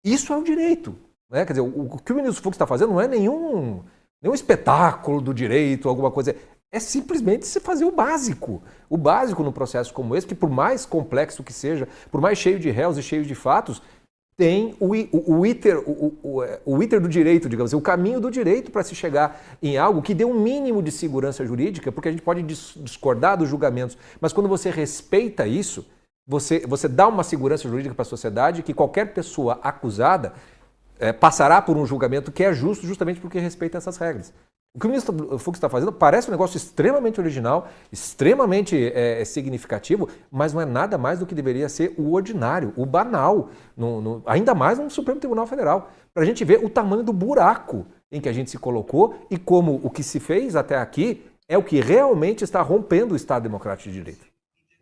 isso é o direito. Né? Quer dizer, o que o ministro Fux está fazendo não é nenhum espetáculo do direito, alguma coisa. É simplesmente se fazer o básico. O básico num processo como esse, que por mais complexo que seja, por mais cheio de réus e cheio de fatos, tem o iter do direito, digamos assim, o caminho do direito para se chegar em algo que dê um mínimo de segurança jurídica, porque a gente pode discordar dos julgamentos, mas quando você respeita isso, você dá uma segurança jurídica para a sociedade que qualquer pessoa acusada passará por um julgamento que é justo justamente porque respeita essas regras. O que o ministro Fux está fazendo parece um negócio extremamente original, extremamente significativo, mas não é nada mais do que deveria ser o ordinário, o banal, ainda mais no Supremo Tribunal Federal, para a gente ver o tamanho do buraco em que a gente se colocou e como o que se fez até aqui é o que realmente está rompendo o Estado Democrático de Direito.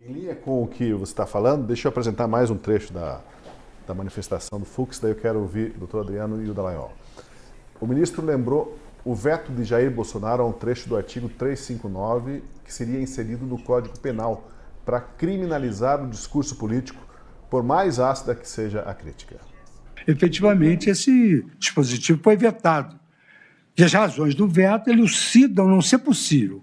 Em linha com o que você está falando, deixa eu apresentar mais um trecho da manifestação do Fux, daí eu quero ouvir o doutor Adriano e o Dallagnol. O ministro lembrou o veto de Jair Bolsonaro a um trecho do artigo 359 que seria inserido no Código Penal para criminalizar o discurso político, por mais ácida que seja a crítica. Efetivamente, esse dispositivo foi vetado. E as razões do veto elucidam não ser possível,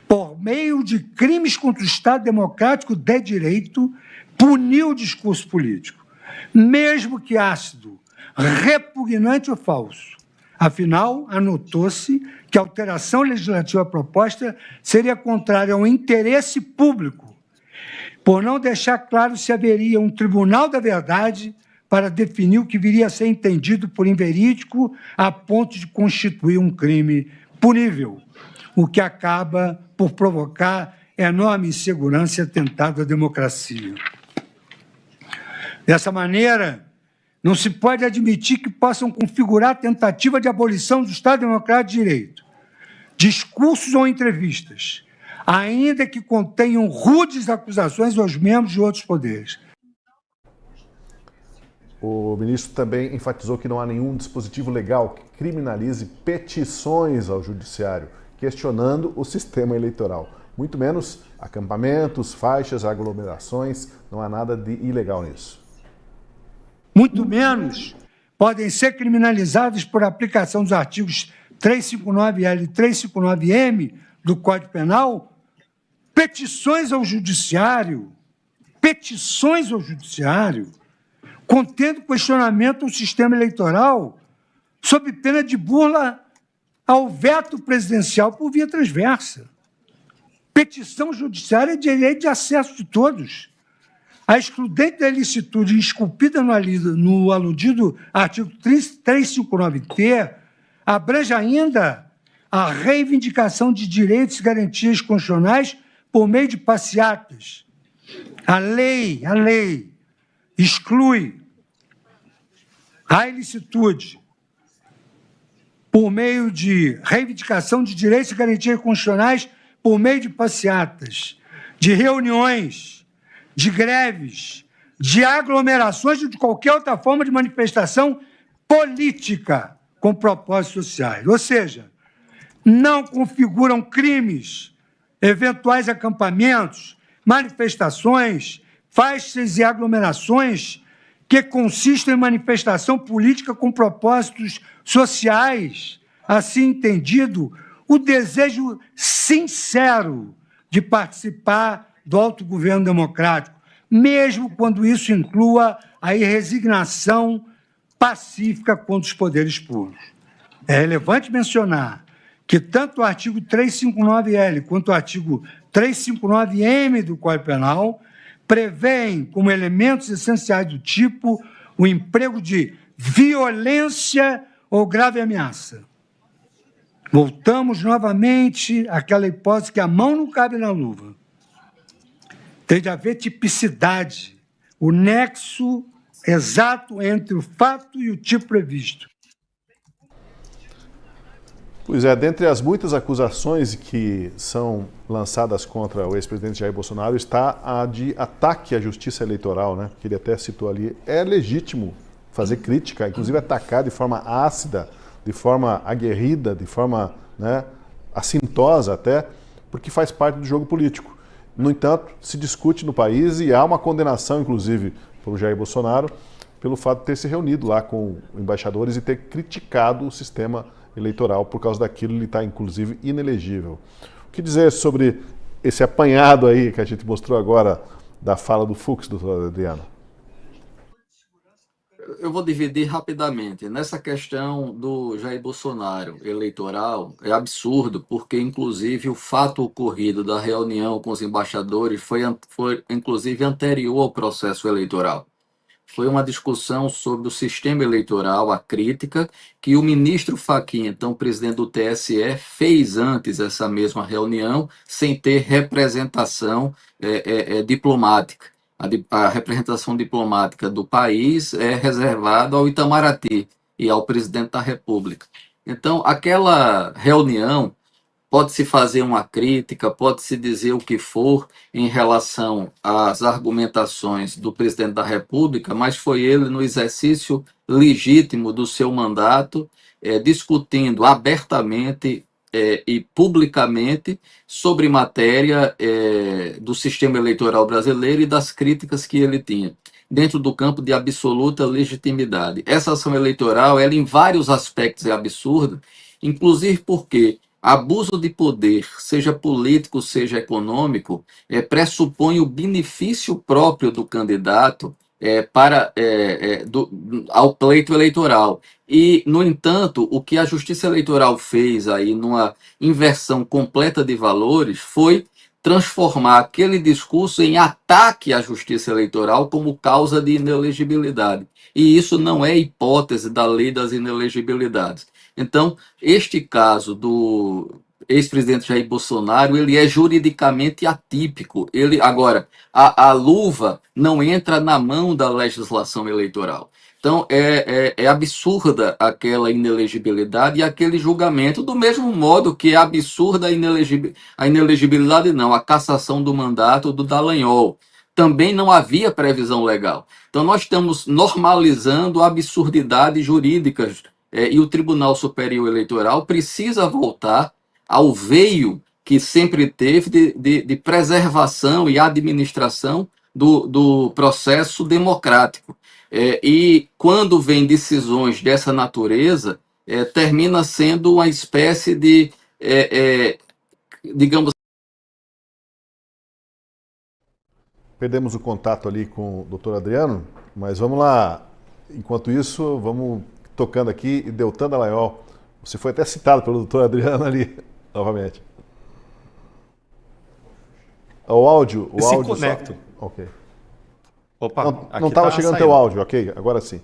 por meio de crimes contra o Estado Democrático de Direito, punir o discurso político, mesmo que ácido, repugnante ou falso. Afinal, anotou-se que a alteração legislativa proposta seria contrária ao interesse público, por não deixar claro se haveria um tribunal da verdade para definir o que viria a ser entendido por inverídico a ponto de constituir um crime punível, o que acaba por provocar enorme insegurança e atentado à democracia. Dessa maneira, não se pode admitir que possam configurar tentativa de abolição do Estado Democrático de Direito, discursos ou entrevistas, ainda que contenham rudes acusações aos membros de outros poderes. O ministro também enfatizou que não há nenhum dispositivo legal que criminalize petições ao judiciário, questionando o sistema eleitoral. Muito menos acampamentos, faixas, aglomerações, não há nada de ilegal nisso. Muito menos podem ser criminalizados por aplicação dos artigos 359L e 359M do Código Penal petições ao judiciário, contendo questionamento ao sistema eleitoral, sob pena de burla ao veto presidencial por via transversa. Petição judiciária é direito de acesso de todos. A excludente da ilicitude esculpida no aludido artigo 359-T abrange ainda a reivindicação de direitos e garantias constitucionais por meio de passeatas. A lei exclui a ilicitude por meio de reivindicação de direitos e garantias constitucionais por meio de passeatas, de reuniões, de greves, de aglomerações ou de qualquer outra forma de manifestação política com propósitos sociais. Ou seja, não configuram crimes eventuais acampamentos, manifestações, faixas e aglomerações que consistem em manifestação política com propósitos sociais, assim entendido, o desejo sincero de participar do autogoverno democrático, mesmo quando isso inclua a resignação pacífica contra os poderes públicos. É relevante mencionar que tanto o artigo 359-L quanto o artigo 359-M do Código Penal prevêem como elementos essenciais do tipo o emprego de violência ou grave ameaça. Voltamos novamente àquela hipótese que a mão não cabe na luva. Tem de haver tipicidade, o nexo exato entre o fato e o tipo previsto. Pois é, dentre as muitas acusações que são lançadas contra o ex-presidente Jair Bolsonaro está a de ataque à justiça eleitoral, né? Que ele até citou ali. É legítimo fazer crítica, inclusive atacar de forma ácida, de forma aguerrida, de forma, né, assintosa até, porque faz parte do jogo político. No entanto, se discute no país e há uma condenação, inclusive, pelo Jair Bolsonaro, pelo fato de ter se reunido lá com embaixadores e ter criticado o sistema eleitoral. Por causa daquilo, ele está, inclusive, inelegível. O que dizer sobre esse apanhado aí que a gente mostrou agora da fala do Fux, doutor Adriano? Eu vou dividir rapidamente. Nessa questão do Jair Bolsonaro eleitoral, é absurdo, porque, inclusive, o fato ocorrido da reunião com os embaixadores foi inclusive, anterior ao processo eleitoral. Foi uma discussão sobre o sistema eleitoral, a crítica, que o ministro Fachin, então presidente do TSE, fez antes essa mesma reunião, sem ter representação diplomática. A representação diplomática do país é reservada ao Itamaraty e ao presidente da República. Então, aquela reunião, pode-se fazer uma crítica, pode-se dizer o que for em relação às argumentações do presidente da República, mas foi ele, no exercício legítimo do seu mandato, discutindo abertamente e publicamente sobre matéria do sistema eleitoral brasileiro e das críticas que ele tinha, dentro do campo de absoluta legitimidade. Essa ação eleitoral, ela em vários aspectos é absurda, inclusive porque abuso de poder, seja político, seja econômico, pressupõe o benefício próprio do candidato ao pleito eleitoral. E, no entanto, o que a Justiça Eleitoral fez aí numa inversão completa de valores foi transformar aquele discurso em ataque à Justiça Eleitoral como causa de inelegibilidade. E isso não é hipótese da lei das inelegibilidades. Então, este caso do ex-presidente Jair Bolsonaro, ele é juridicamente atípico. Agora, a luva não entra na mão da legislação eleitoral. Então, é absurda aquela inelegibilidade e aquele julgamento, do mesmo modo que é absurda a inelegibilidade, não, a cassação do mandato do Dallagnol. Também não havia previsão legal. Então, nós estamos normalizando absurdidades jurídicas e o Tribunal Superior Eleitoral precisa voltar ao veio que sempre teve de preservação e administração do processo democrático. E quando vem decisões dessa natureza, termina sendo uma espécie de, digamos, Perdemos o contato ali com o doutor Adriano, mas vamos lá. Enquanto isso, vamos tocando aqui. E Deltan Dallagnol, você foi até citado pelo doutor Adriano ali, novamente. O áudio Se áudio conecta. Só... Ok. Opa, Não estava chegando teu áudio, ok? Agora sim.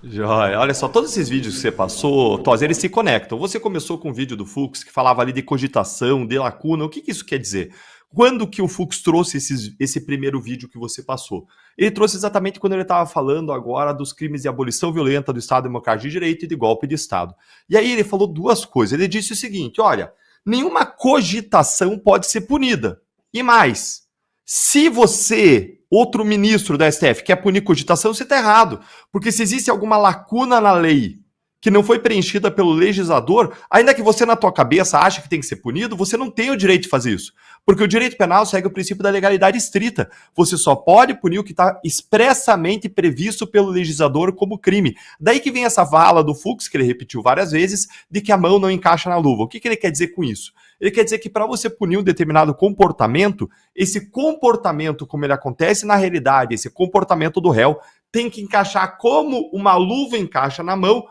Joia. Olha só, todos esses vídeos que você passou, Tosi, eles se conectam. Você começou com um vídeo do Fux que falava ali de cogitação, de lacuna. O que isso quer dizer? Quando que o Fux trouxe esse primeiro vídeo que você passou? Ele trouxe exatamente quando ele estava falando agora dos crimes de abolição violenta do Estado Democrático de Direito e de golpe de Estado. E aí ele falou duas coisas. Ele disse o seguinte, olha, nenhuma cogitação pode ser punida. E mais, se você, outro ministro da STF, quer punir cogitação, você está errado. Porque se existe alguma lacuna na lei que não foi preenchida pelo legislador, ainda que você na tua cabeça ache que tem que ser punido, você não tem o direito de fazer isso. Porque o direito penal segue o princípio da legalidade estrita. Você só pode punir o que está expressamente previsto pelo legislador como crime. Daí que vem essa vala do Fux, que ele repetiu várias vezes, de que a mão não encaixa na luva. O que ele quer dizer com isso? Ele quer dizer que para você punir um determinado comportamento, esse comportamento, como ele acontece na realidade, esse comportamento do réu, tem que encaixar como uma luva encaixa na mão,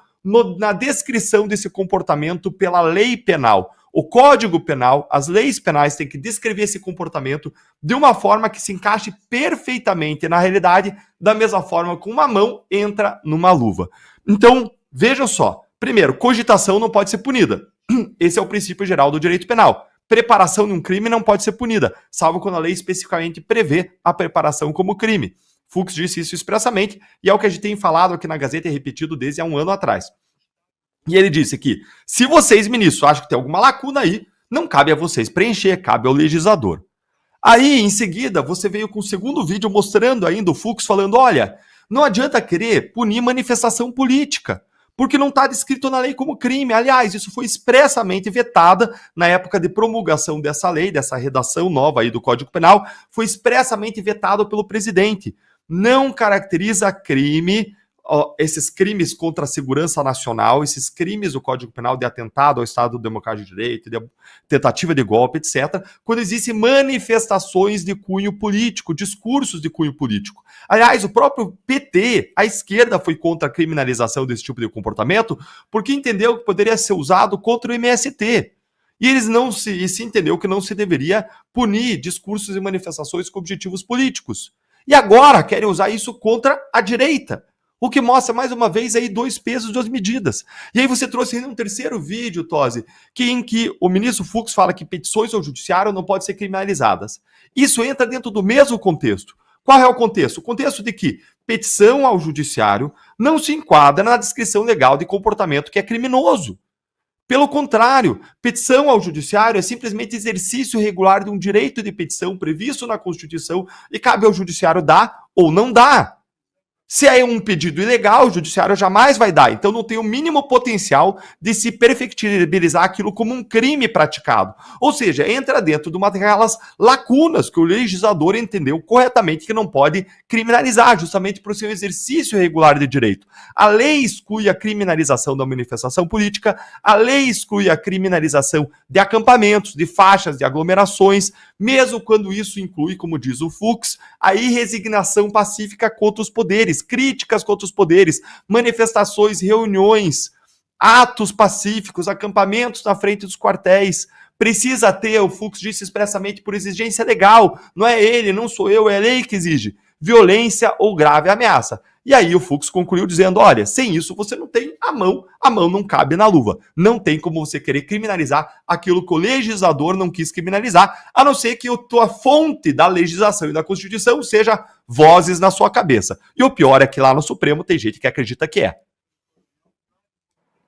na descrição desse comportamento pela lei penal. O Código Penal, as leis penais têm que descrever esse comportamento de uma forma que se encaixe perfeitamente na realidade, da mesma forma que uma mão entra numa luva. Então, vejam só. Primeiro, cogitação não pode ser punida. Esse é o princípio geral do direito penal. Preparação de um crime não pode ser punida, salvo quando a lei especificamente prevê a preparação como crime. Fux disse isso expressamente, e é o que a gente tem falado aqui na Gazeta e repetido desde há um ano atrás. E ele disse que, se vocês, ministros, acham que tem alguma lacuna aí, não cabe a vocês preencher, cabe ao legislador. Aí, em seguida, você veio com o segundo vídeo mostrando ainda o Fux falando, olha, não adianta querer punir manifestação política, porque não está descrito na lei como crime. Aliás, isso foi expressamente vetada na época de promulgação dessa lei, dessa redação nova aí do Código Penal, foi expressamente vetado pelo presidente. Não caracteriza crime, esses crimes contra a segurança nacional, esses crimes do Código Penal de atentado ao Estado Democrático de Direito, de tentativa de golpe, etc., quando existem manifestações de cunho político, discursos de cunho político. Aliás, o próprio PT, a esquerda, foi contra a criminalização desse tipo de comportamento porque entendeu que poderia ser usado contra o MST. E eles se entendeu que não se deveria punir discursos e manifestações com objetivos políticos. E agora querem usar isso contra a direita. O que mostra, mais uma vez, aí 2 pesos, 2 medidas. E aí você trouxe ainda um terceiro vídeo, Tosi, em que o ministro Fux fala que petições ao judiciário não podem ser criminalizadas. Isso entra dentro do mesmo contexto. Qual é o contexto? O contexto de que petição ao judiciário não se enquadra na descrição legal de comportamento que é criminoso. Pelo contrário, petição ao judiciário é simplesmente exercício regular de um direito de petição previsto na Constituição e cabe ao judiciário dar ou não dar. Se é um pedido ilegal, o judiciário jamais vai dar. Então não tem o mínimo potencial de se perfectibilizar aquilo como um crime praticado. Ou seja, entra dentro de uma daquelas lacunas que o legislador entendeu corretamente que não pode criminalizar, justamente por ser um exercício regular de direito. A lei exclui a criminalização da manifestação política, a lei exclui a criminalização de acampamentos, de faixas, de aglomerações, mesmo quando isso inclui, como diz o Fux, a irresignação pacífica contra os poderes, críticas contra os poderes, manifestações, reuniões, atos pacíficos, acampamentos na frente dos quartéis. Precisa ter, o Fux disse expressamente, por exigência legal. Não é ele, não sou eu, é a lei que exige. Violência ou grave ameaça. E aí o Fux concluiu dizendo, olha, sem isso você não tem a mão não cabe na luva. Não tem como você querer criminalizar aquilo que o legislador não quis criminalizar, a não ser que a tua fonte da legislação e da Constituição seja vozes na sua cabeça. E o pior é que lá no Supremo tem gente que acredita que é.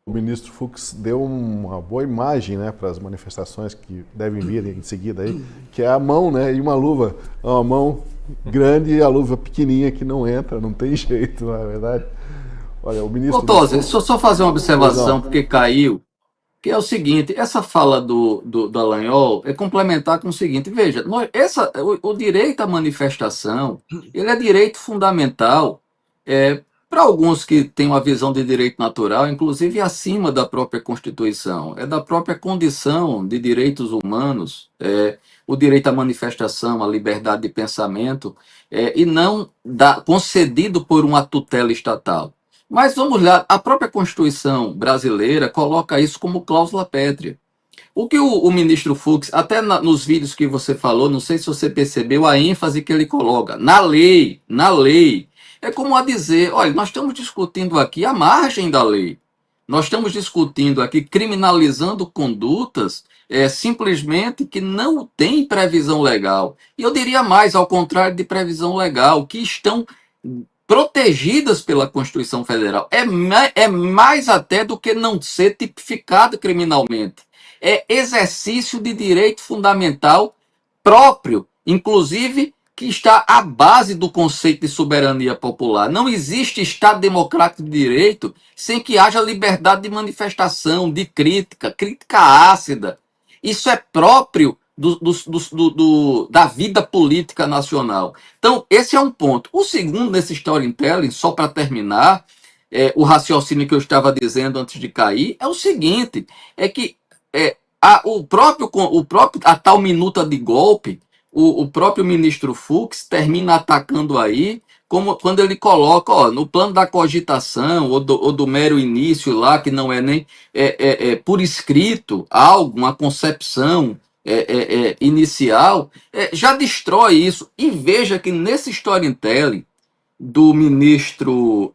O ministro Fux deu uma boa imagem, né, para as manifestações que devem vir em seguida aí, que é a mão, né, e uma luva, uma mão grande e a luva pequenininha que não entra, não tem jeito, não é verdade? Olha, o ministro... Tosi, deixa eu só fazer uma observação, porque caiu, que é o seguinte, essa fala do Dallagnol é complementar com o seguinte, veja, o direito à manifestação, ele é direito fundamental Para alguns que têm uma visão de direito natural, inclusive acima da própria Constituição, é da própria condição de direitos humanos, o direito à manifestação, à liberdade de pensamento, e não concedido por uma tutela estatal. Mas vamos lá, a própria Constituição brasileira coloca isso como cláusula pétrea. O que o ministro Fux, até nos vídeos que você falou, não sei se você percebeu a ênfase que ele coloca, na lei, na lei. É como a dizer, olha, nós estamos discutindo aqui a margem da lei. Nós estamos discutindo aqui, criminalizando condutas simplesmente que não têm previsão legal. E eu diria mais, ao contrário de previsão legal, que estão protegidas pela Constituição Federal. É mais até do que não ser tipificado criminalmente. É exercício de direito fundamental próprio, inclusive que está à base do conceito de soberania popular. Não existe Estado democrático de direito sem que haja liberdade de manifestação, de crítica, crítica ácida. Isso é próprio da vida política nacional. Então, esse é um ponto. O segundo, nesse storytelling, só para terminar, o raciocínio que eu estava dizendo antes de cair, é o seguinte, é que a tal minuta de golpe, o próprio ministro Fux termina atacando aí, como quando ele coloca, no plano da cogitação ou do mero início lá, que não é nem por escrito, algo, uma concepção inicial, já destrói isso. E veja que nesse storytelling do ministro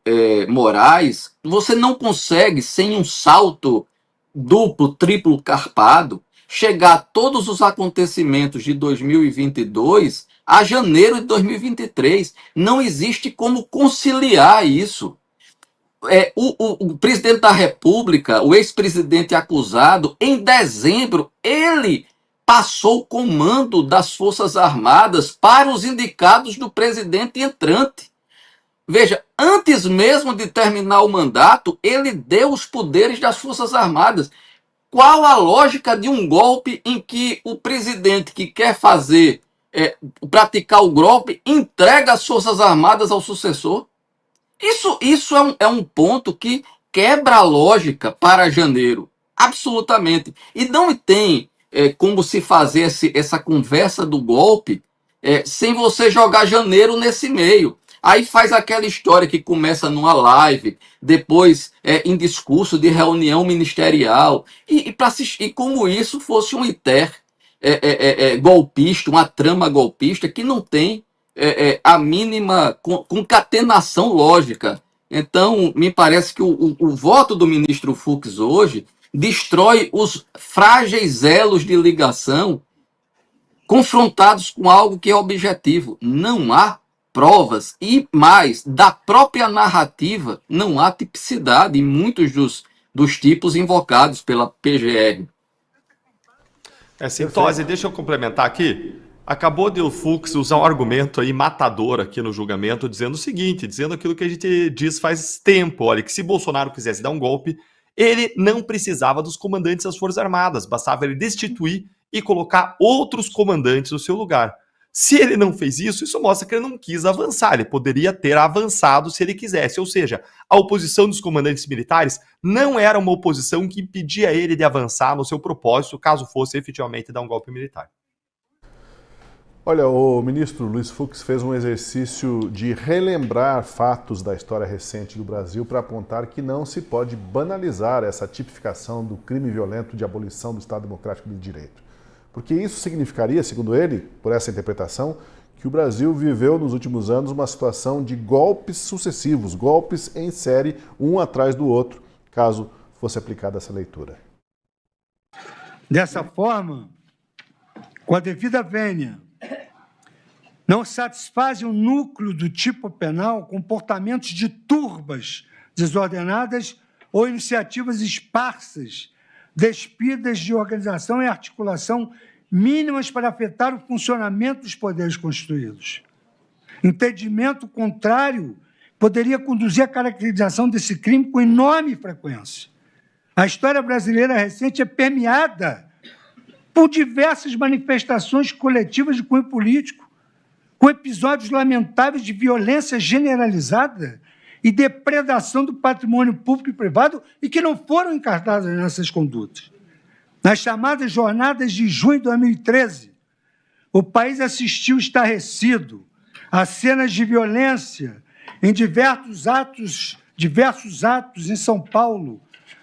Moraes, você não consegue, sem um salto duplo, triplo carpado, chegar a todos os acontecimentos de 2022 a janeiro de 2023. Não existe como conciliar isso. O presidente da República, o ex-presidente acusado, em dezembro, ele passou o comando das Forças Armadas para os indicados do presidente entrante. Veja, antes mesmo de terminar o mandato, ele deu os poderes das Forças Armadas. Qual a lógica de um golpe em que o presidente que quer praticar o golpe, entrega as Forças Armadas ao sucessor? Isso é um ponto que quebra a lógica para janeiro, absolutamente. E não tem como se fazer essa conversa do golpe sem você jogar janeiro nesse meio. Aí faz aquela história que começa numa live, depois em discurso de reunião ministerial, e como isso fosse um golpista, uma trama golpista que não tem a mínima concatenação lógica. Então, me parece que o voto do ministro Fux hoje destrói os frágeis elos de ligação confrontados com algo que é objetivo. Não há provas e, mais, da própria narrativa, não há tipicidade em muitos dos tipos invocados pela PGR. Tosi, deixa eu complementar aqui. Acabou de o Fux usar um argumento aí matador aqui no julgamento, dizendo o seguinte, dizendo aquilo que a gente diz faz tempo, olha, que se Bolsonaro quisesse dar um golpe, ele não precisava dos comandantes das Forças Armadas, bastava ele destituir e colocar outros comandantes no seu lugar. Se ele não fez isso, isso mostra que ele não quis avançar, ele poderia ter avançado se ele quisesse, ou seja, a oposição dos comandantes militares não era uma oposição que impedia ele de avançar no seu propósito, caso fosse efetivamente dar um golpe militar. Olha, o ministro Luiz Fux fez um exercício de relembrar fatos da história recente do Brasil para apontar que não se pode banalizar essa tipificação do crime violento de abolição do Estado Democrático de Direito. Porque isso significaria, segundo ele, por essa interpretação, que o Brasil viveu nos últimos anos uma situação de golpes sucessivos, golpes em série, um atrás do outro, caso fosse aplicada essa leitura. Dessa forma, com a devida vênia, não satisfazem o núcleo do tipo penal comportamentos de turbas desordenadas ou iniciativas esparsas, despidas de organização e articulação mínimas para afetar o funcionamento dos poderes constituídos. Entendimento contrário poderia conduzir à caracterização desse crime com enorme frequência. A história brasileira recente é permeada por diversas manifestações coletivas de cunho político, com episódios lamentáveis de violência generalizada e depredação do patrimônio público e privado e que não foram encartadas nessas condutas. Nas chamadas jornadas de junho de 2013, o país assistiu estarrecido a cenas de violência em diversos atos em São Paulo,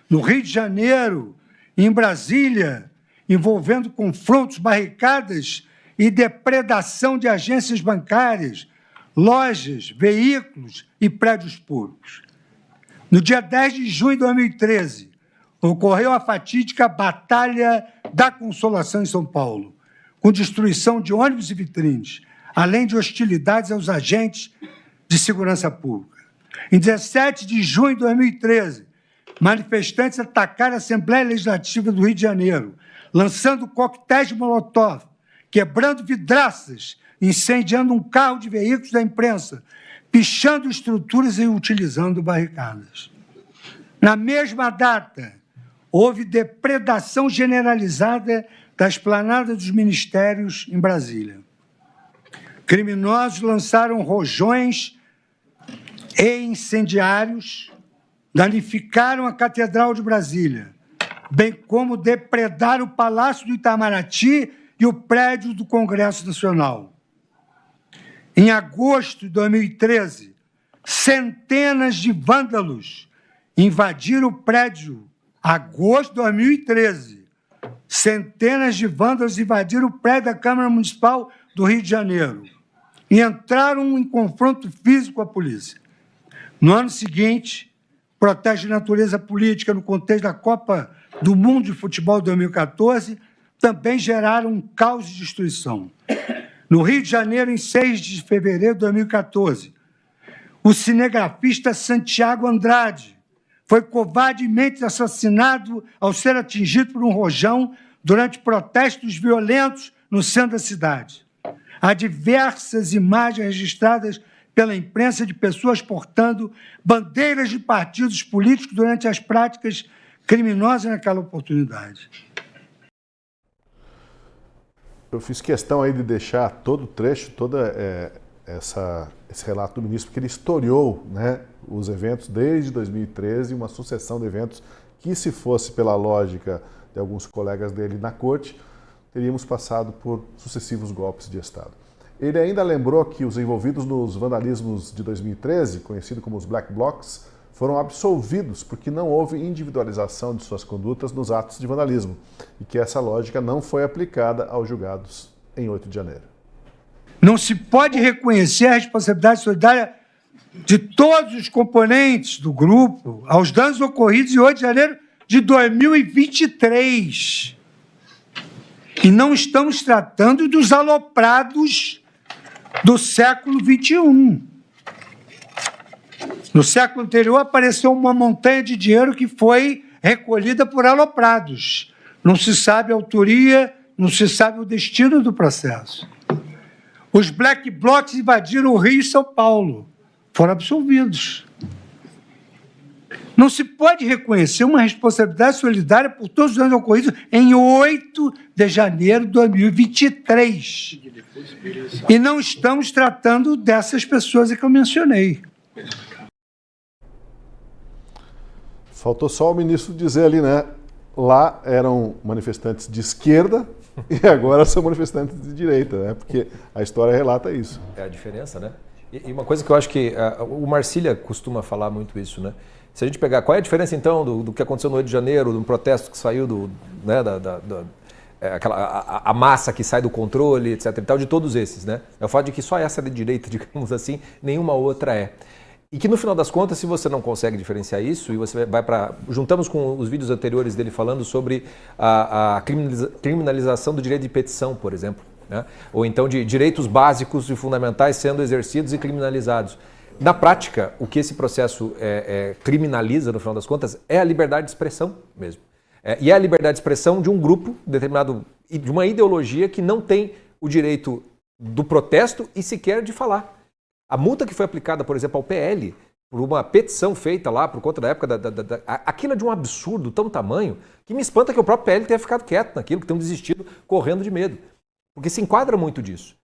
no Rio de Janeiro, em Brasília, envolvendo confrontos, barricadas e depredação de agências bancárias, lojas, veículos e prédios públicos. No dia 10 de junho de 2013, ocorreu a fatídica Batalha da Consolação em São Paulo, com destruição de ônibus e vitrines, além de hostilidades aos agentes de segurança pública. Em 17 de junho de 2013, manifestantes atacaram a Assembleia Legislativa do Rio de Janeiro, lançando coquetéis de Molotov, quebrando vidraças, incendiando um carro de veículos da imprensa, pichando estruturas e utilizando barricadas. Na mesma data, houve depredação generalizada da esplanada dos ministérios em Brasília. Criminosos lançaram rojões e incendiários, danificaram a Catedral de Brasília, bem como depredaram o Palácio do Itamaraty e o prédio do Congresso Nacional. Em agosto de 2013, centenas de vândalos invadiram o prédio. Agosto de 2013, centenas de vândalos invadiram o prédio da Câmara Municipal do Rio de Janeiro e entraram em confronto físico com a polícia. No ano seguinte, protestos de natureza política no contexto da Copa do Mundo de Futebol de 2014 também geraram um caos de destruição. No Rio de Janeiro, em 6 de fevereiro de 2014, o cinegrafista Santiago Andrade foi covardemente assassinado ao ser atingido por um rojão durante protestos violentos no centro da cidade. Há diversas imagens registradas pela imprensa de pessoas portando bandeiras de partidos políticos durante as práticas criminosas naquela oportunidade. Eu fiz questão aí de deixar todo o trecho, esse relato do ministro, porque ele historiou, né, os eventos desde 2013, uma sucessão de eventos que, se fosse pela lógica de alguns colegas dele na corte, teríamos passado por sucessivos golpes de Estado. Ele ainda lembrou que os envolvidos nos vandalismos de 2013, conhecido como os Black Blocs, foram absolvidos porque não houve individualização de suas condutas nos atos de vandalismo e que essa lógica não foi aplicada aos julgados em 8 de janeiro. Não se pode reconhecer a responsabilidade solidária de todos os componentes do grupo aos danos ocorridos em 8 de janeiro de 2023. E não estamos tratando dos aloprados do século XXI. No século anterior apareceu uma montanha de dinheiro que foi recolhida por aloprados. Não se sabe a autoria, não se sabe o destino do processo. Os Black Blocs invadiram o Rio e São Paulo. Foram absolvidos. Não se pode reconhecer uma responsabilidade solidária por todos os danos ocorridos em 8 de janeiro de 2023. E não estamos tratando dessas pessoas que eu mencionei. Faltou só o ministro dizer ali, né? Lá eram manifestantes de esquerda e agora são manifestantes de direita, né? Porque a história relata isso. É a diferença, né? E uma coisa que eu acho que o Marcília costuma falar muito isso, né? Se a gente pegar, qual é a diferença então do que aconteceu no 8 de janeiro, de um protesto que saiu a massa que sai do controle, etc. e tal, de todos esses, né? É o fato de que só essa de direita, digamos assim, nenhuma outra é. E que no final das contas, se você não consegue diferenciar isso, e você vai para... Juntamos com os vídeos anteriores dele falando sobre a criminalização do direito de petição, por exemplo, né? Ou então de direitos básicos e fundamentais sendo exercidos e criminalizados. Na prática, o que esse processo criminaliza, no final das contas, é a liberdade de expressão mesmo. E é a liberdade de expressão de um grupo determinado, de uma ideologia que não tem o direito do protesto e sequer de falar. A multa que foi aplicada, por exemplo, ao PL, por uma petição feita lá por conta da época aquilo é de um absurdo tão tamanho que me espanta que o próprio PL tenha ficado quieto naquilo, que tenham desistido correndo de medo. Porque se enquadra muito disso.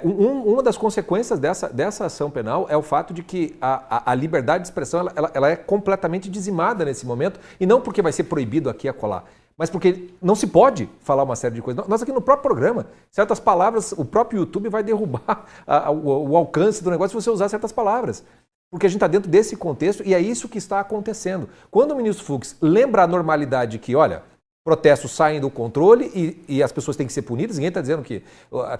Uma das consequências dessa ação penal é o fato de que a liberdade de expressão ela é completamente dizimada nesse momento, e não porque vai ser proibido aqui e acolá, mas porque não se pode falar uma série de coisas. Nós aqui no próprio programa, certas palavras, o próprio YouTube vai derrubar o alcance do negócio se você usar certas palavras. Porque a gente está dentro desse contexto e é isso que está acontecendo. Quando o ministro Fux lembra a normalidade que, olha, protestos saem do controle e as pessoas têm que ser punidas, ninguém está dizendo que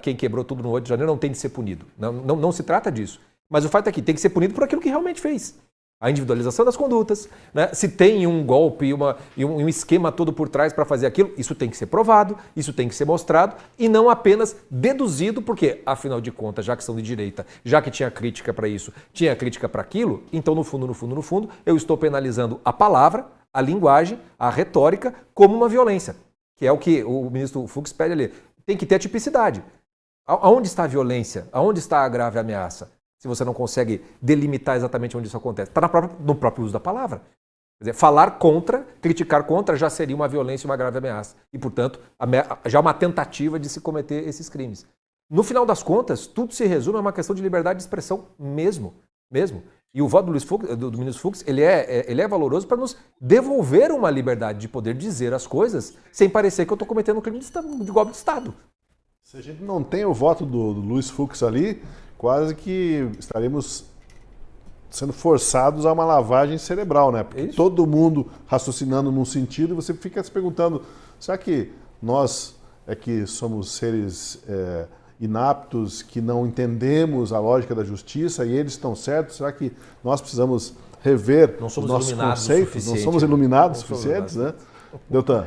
quem quebrou tudo no 8 de janeiro não tem de ser punido. Não se trata disso. Mas o fato é que tem que ser punido por aquilo que realmente fez. A individualização das condutas, né? Se tem um golpe e um esquema todo por trás para fazer aquilo, isso tem que ser provado, isso tem que ser mostrado e não apenas deduzido, porque, afinal de contas, já que são de direita, já que tinha crítica para isso, tinha crítica para aquilo, então, no fundo, eu estou penalizando a palavra, a linguagem, a retórica, como uma violência, que é o que o ministro Fux pede ali. Tem que ter a tipicidade. Aonde está a violência? Aonde está a grave ameaça? Se você não consegue delimitar exatamente onde isso acontece. Está no próprio uso da palavra. Quer dizer, falar contra, criticar contra já seria uma violência e uma grave ameaça. E, portanto, já uma tentativa de se cometer esses crimes. No final das contas, tudo se resume a uma questão de liberdade de expressão mesmo. E o voto do ministro Fux, ele é valoroso para nos devolver uma liberdade de poder dizer as coisas sem parecer que eu estou cometendo um crime de golpe de Estado. Se a gente não tem o voto do Luiz Fux ali, quase que estaremos sendo forçados a uma lavagem cerebral, né? Porque todo mundo raciocinando num sentido e você fica se perguntando, será que nós é que somos seres inaptos, que não entendemos a lógica da justiça e eles estão certos? Será que nós precisamos rever os nossos conceitos? Não somos iluminados o suficientes, né? Deltan.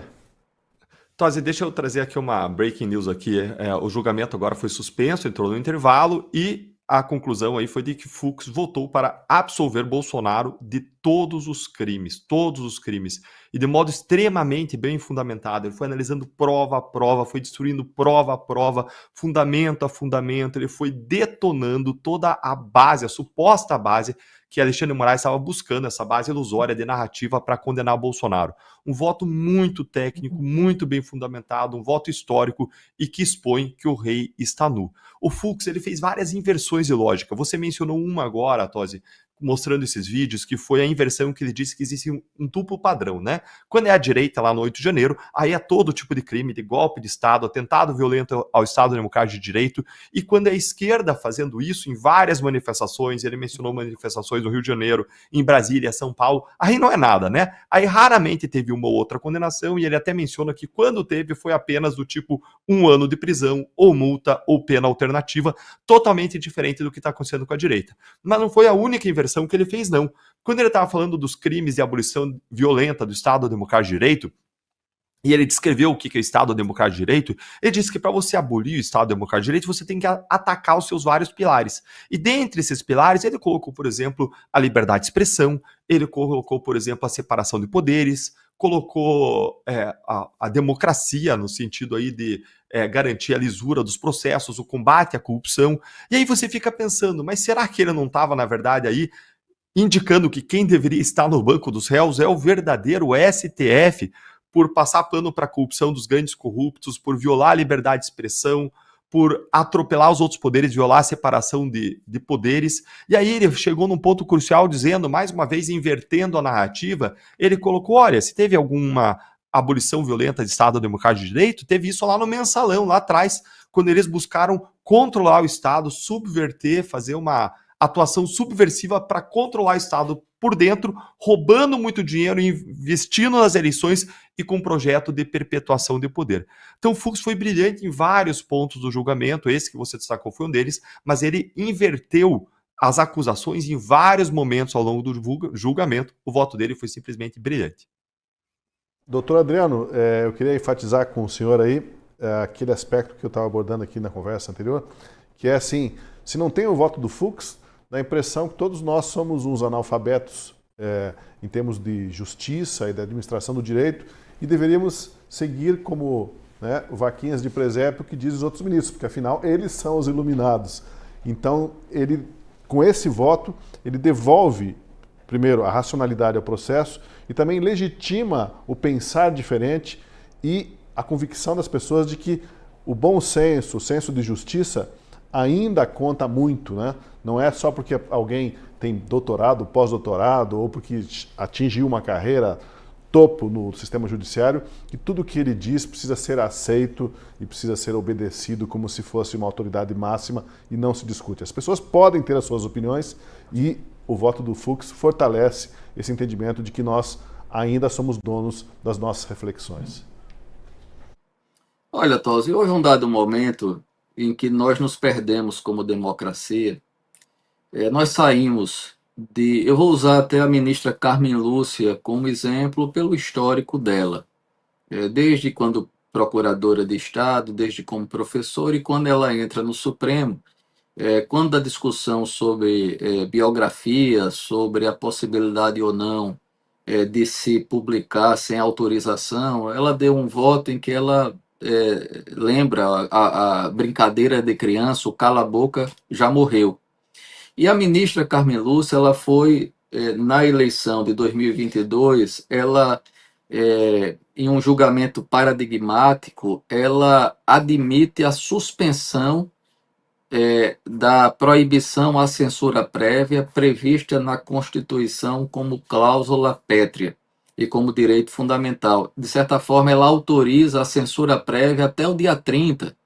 Tosi, deixa eu trazer aqui uma breaking news aqui. O julgamento agora foi suspenso, entrou no intervalo e a conclusão aí foi de que Fux votou para absolver Bolsonaro de todos os crimes, e de modo extremamente bem fundamentado. Ele foi analisando prova a prova, foi destruindo prova a prova, fundamento a fundamento, ele foi detonando toda a base, a suposta base que Alexandre de Moraes estava buscando, essa base ilusória de narrativa para condenar Bolsonaro. Um voto muito técnico, muito bem fundamentado, um voto histórico e que expõe que o rei está nu. O Fux, ele fez várias inversões de lógica. Você mencionou uma agora, Tosi, mostrando esses vídeos, que foi a inversão que ele disse que existe um duplo padrão, né? Quando é a direita lá no 8 de janeiro, aí é todo tipo de crime, de golpe de Estado, atentado violento ao Estado Democrático de Direito, e quando é a esquerda fazendo isso em várias manifestações, ele mencionou manifestações no Rio de Janeiro, em Brasília, São Paulo, aí não é nada, né? Aí raramente teve uma ou outra condenação, e ele até menciona que quando teve foi apenas do tipo 1 ano de prisão, ou multa, ou pena alternativa, totalmente diferente do que está acontecendo com a direita. Mas não foi a única inversão que ele fez, não. Quando ele estava falando dos crimes de abolição violenta do Estado Democrático de Direito, e ele descreveu o que é o Estado Democrático de Direito, ele disse que para você abolir o Estado Democrático de Direito, você tem que atacar os seus vários pilares. E dentre esses pilares, ele colocou, por exemplo, a liberdade de expressão, ele colocou, por exemplo, a separação de poderes, colocou a democracia, no sentido aí de garantir a lisura dos processos, o combate à corrupção. E aí você fica pensando, mas será que ele não estava, na verdade, aí indicando que quem deveria estar no banco dos réus é o verdadeiro STF, por passar pano para a corrupção dos grandes corruptos, por violar a liberdade de expressão, por atropelar os outros poderes, violar a separação de poderes. E aí ele chegou num ponto crucial dizendo, mais uma vez invertendo a narrativa, ele colocou, olha, se teve alguma abolição violenta de Estado Democrático de Direito, teve isso lá no Mensalão, lá atrás, quando eles buscaram controlar o Estado, subverter, fazer uma atuação subversiva para controlar o Estado por dentro, roubando muito dinheiro, investindo nas eleições e com um projeto de perpetuação de poder. Então, Fux foi brilhante em vários pontos do julgamento, esse que você destacou foi um deles, mas ele inverteu as acusações em vários momentos ao longo do julgamento. O voto dele foi simplesmente brilhante. Doutor Adriano, eu queria enfatizar com o senhor aí aquele aspecto que eu estava abordando aqui na conversa anterior, que é assim, se não tem o voto do Fux, dá a impressão que todos nós somos uns analfabetos em termos de justiça e da administração do direito e deveríamos seguir como vaquinhas de presépio que diz os outros ministros, porque afinal eles são os iluminados. Então, ele, com esse voto, ele devolve, primeiro, a racionalidade ao processo e também legitima o pensar diferente e a convicção das pessoas de que o bom senso, o senso de justiça, ainda conta muito, né? Não é só porque alguém tem doutorado, pós-doutorado, ou porque atingiu uma carreira topo no sistema judiciário, que tudo que ele diz precisa ser aceito e precisa ser obedecido como se fosse uma autoridade máxima e não se discute. As pessoas podem ter as suas opiniões e o voto do Fux fortalece esse entendimento de que nós ainda somos donos das nossas reflexões. Olha, Tosi, houve um dado momento em que nós nos perdemos como democracia. Nós saímos de. Eu vou usar até a ministra Carmen Lúcia como exemplo pelo histórico dela. Desde quando procuradora de Estado, desde como professora, e quando ela entra no Supremo, quando a discussão sobre biografia, sobre a possibilidade ou não de se publicar sem autorização, ela deu um voto em que ela lembra a brincadeira de criança, o cala-boca já morreu. E a ministra Carmen Lúcia, ela foi, na eleição de 2022, ela, em um julgamento paradigmático, ela admite a suspensão da proibição à censura prévia prevista na Constituição como cláusula pétrea e como direito fundamental. De certa forma, ela autoriza a censura prévia até o dia 30,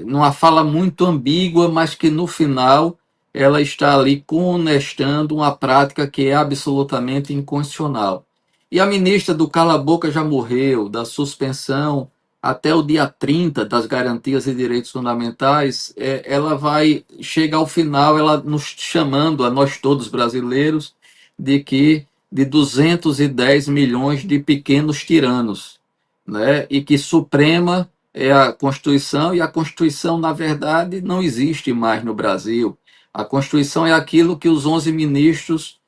numa fala muito ambígua, mas que no final ela está ali conestando uma prática que é absolutamente inconstitucional. E a ministra do cala-boca já morreu, da suspensão até o dia 30 das garantias e direitos fundamentais, ela vai chegar ao final, ela nos chamando, a nós todos brasileiros, de 210 milhões de pequenos tiranos, né? E que Suprema é a Constituição, e a Constituição, na verdade, não existe mais no Brasil. A Constituição é aquilo que os 11 ministros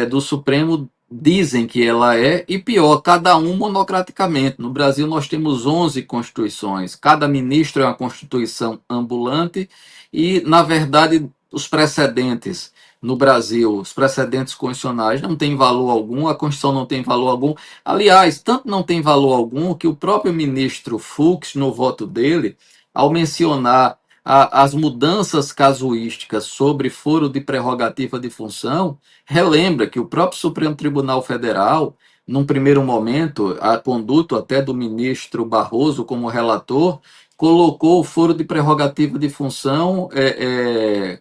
do Supremo dizem que ela é, e pior, cada um monocraticamente. No Brasil nós temos 11 constituições, cada ministro é uma constituição ambulante, e, na verdade, os precedentes no Brasil, os precedentes constitucionais não têm valor algum, a Constituição não tem valor algum. Aliás, tanto não tem valor algum que o próprio ministro Fux, no voto dele, ao mencionar as mudanças casuísticas sobre foro de prerrogativa de função, relembra que o próprio Supremo Tribunal Federal, num primeiro momento, a conduta até do ministro Barroso como relator, colocou o foro de prerrogativa de função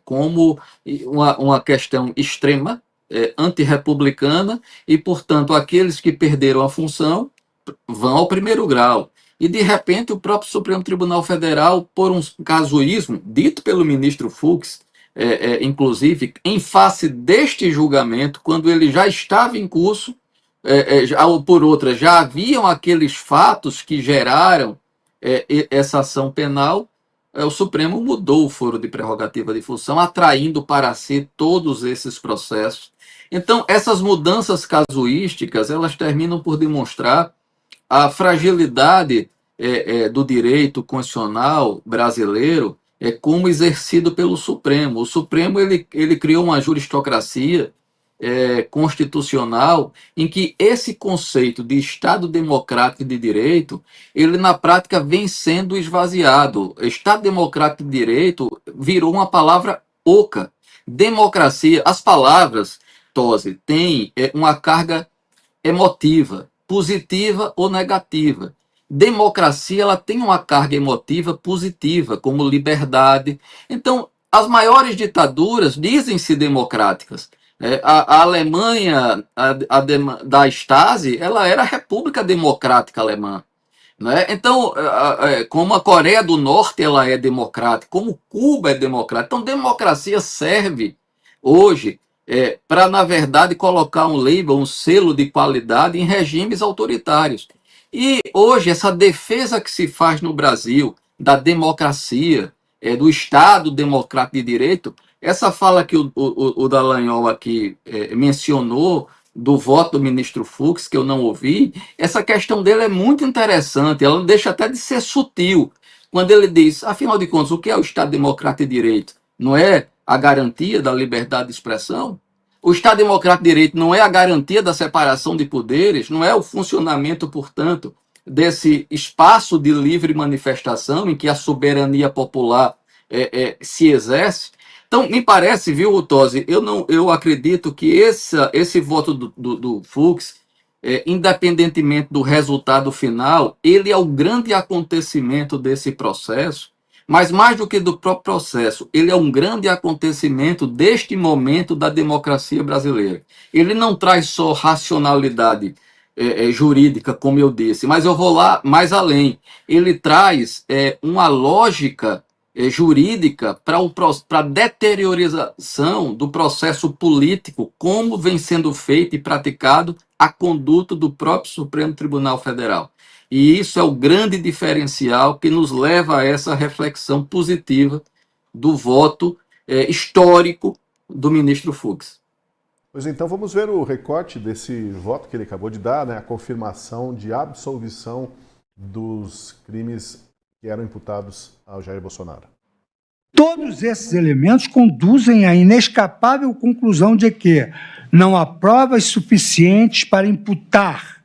como uma questão extrema, antirrepublicana, e, portanto, aqueles que perderam a função vão ao primeiro grau. E, de repente, o próprio Supremo Tribunal Federal, por um casuísmo dito pelo ministro Fux, inclusive, em face deste julgamento, quando ele já estava em curso, ou por outra, já haviam aqueles fatos que geraram essa ação penal, o Supremo mudou o foro de prerrogativa de função, atraindo para si todos esses processos. Então, essas mudanças casuísticas, elas terminam por demonstrar a fragilidade do direito constitucional brasileiro como exercido pelo Supremo. O Supremo ele criou uma juristocracia constitucional em que esse conceito de Estado democrático e de direito, ele na prática vem sendo esvaziado. Estado democrático e de direito virou uma palavra oca. Democracia, as palavras, Tosi, têm uma carga emotiva, positiva ou negativa. Democracia, ela tem uma carga emotiva positiva, como liberdade. Então, as maiores ditaduras dizem-se democráticas. A Alemanha, da Stasi, ela era a República Democrática Alemã. Né? Então, como a Coreia do Norte ela é democrática, como Cuba é democrática. Então, democracia serve hoje para, na verdade, colocar um label, um selo de qualidade em regimes autoritários. E hoje, essa defesa que se faz no Brasil da democracia, do Estado democrático de direito, essa fala que o Dallagnol aqui mencionou, do voto do ministro Fux, que eu não ouvi, essa questão dele é muito interessante, ela deixa até de ser sutil, quando ele diz, afinal de contas, o que é o Estado democrático de direito? Não é a garantia da liberdade de expressão? O Estado democrático de direito não é a garantia da separação de poderes? Não é o funcionamento, portanto, desse espaço de livre manifestação em que a soberania popular se exerce. Então, me parece, viu, Tosi, eu acredito que esse voto do Fux, independentemente do resultado final, ele é o grande acontecimento desse processo, mas mais do que do próprio processo, ele é um grande acontecimento deste momento da democracia brasileira. Ele não traz só racionalidade jurídica, como eu disse, mas eu vou lá mais além. Ele traz uma lógica jurídica para a deteriorização do processo político, como vem sendo feito e praticado a conduta do próprio Supremo Tribunal Federal. E isso é o grande diferencial que nos leva a essa reflexão positiva do voto histórico do ministro Fux. Pois então, vamos ver o recorte desse voto que ele acabou de dar, né? A confirmação de absolvição dos crimes que eram imputados ao Jair Bolsonaro. Todos esses elementos conduzem à inescapável conclusão de que não há provas suficientes para imputar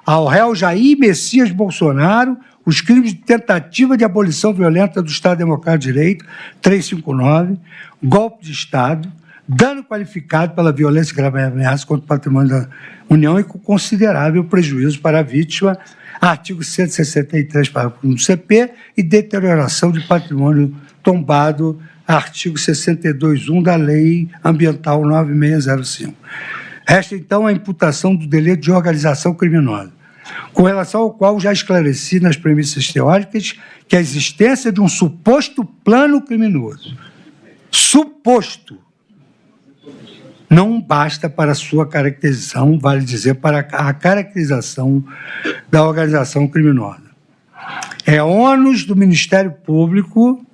ao réu Jair Messias Bolsonaro os crimes de tentativa de abolição violenta do Estado Democrático de Direito, 359, golpe de Estado, dano qualificado pela violência e grave ameaça contra o patrimônio da União e com considerável prejuízo para a vítima, artigo 163, parágrafo 1 do CP, e deterioração de patrimônio tombado, artigo 62.1 da Lei Ambiental 9605. Resta, então, a imputação do delito de organização criminosa, com relação ao qual já esclareci nas premissas teóricas que a existência de um suposto plano criminoso, suposto, não basta para sua caracterização, vale dizer, para a caracterização da organização criminosa. É ônus do Ministério Público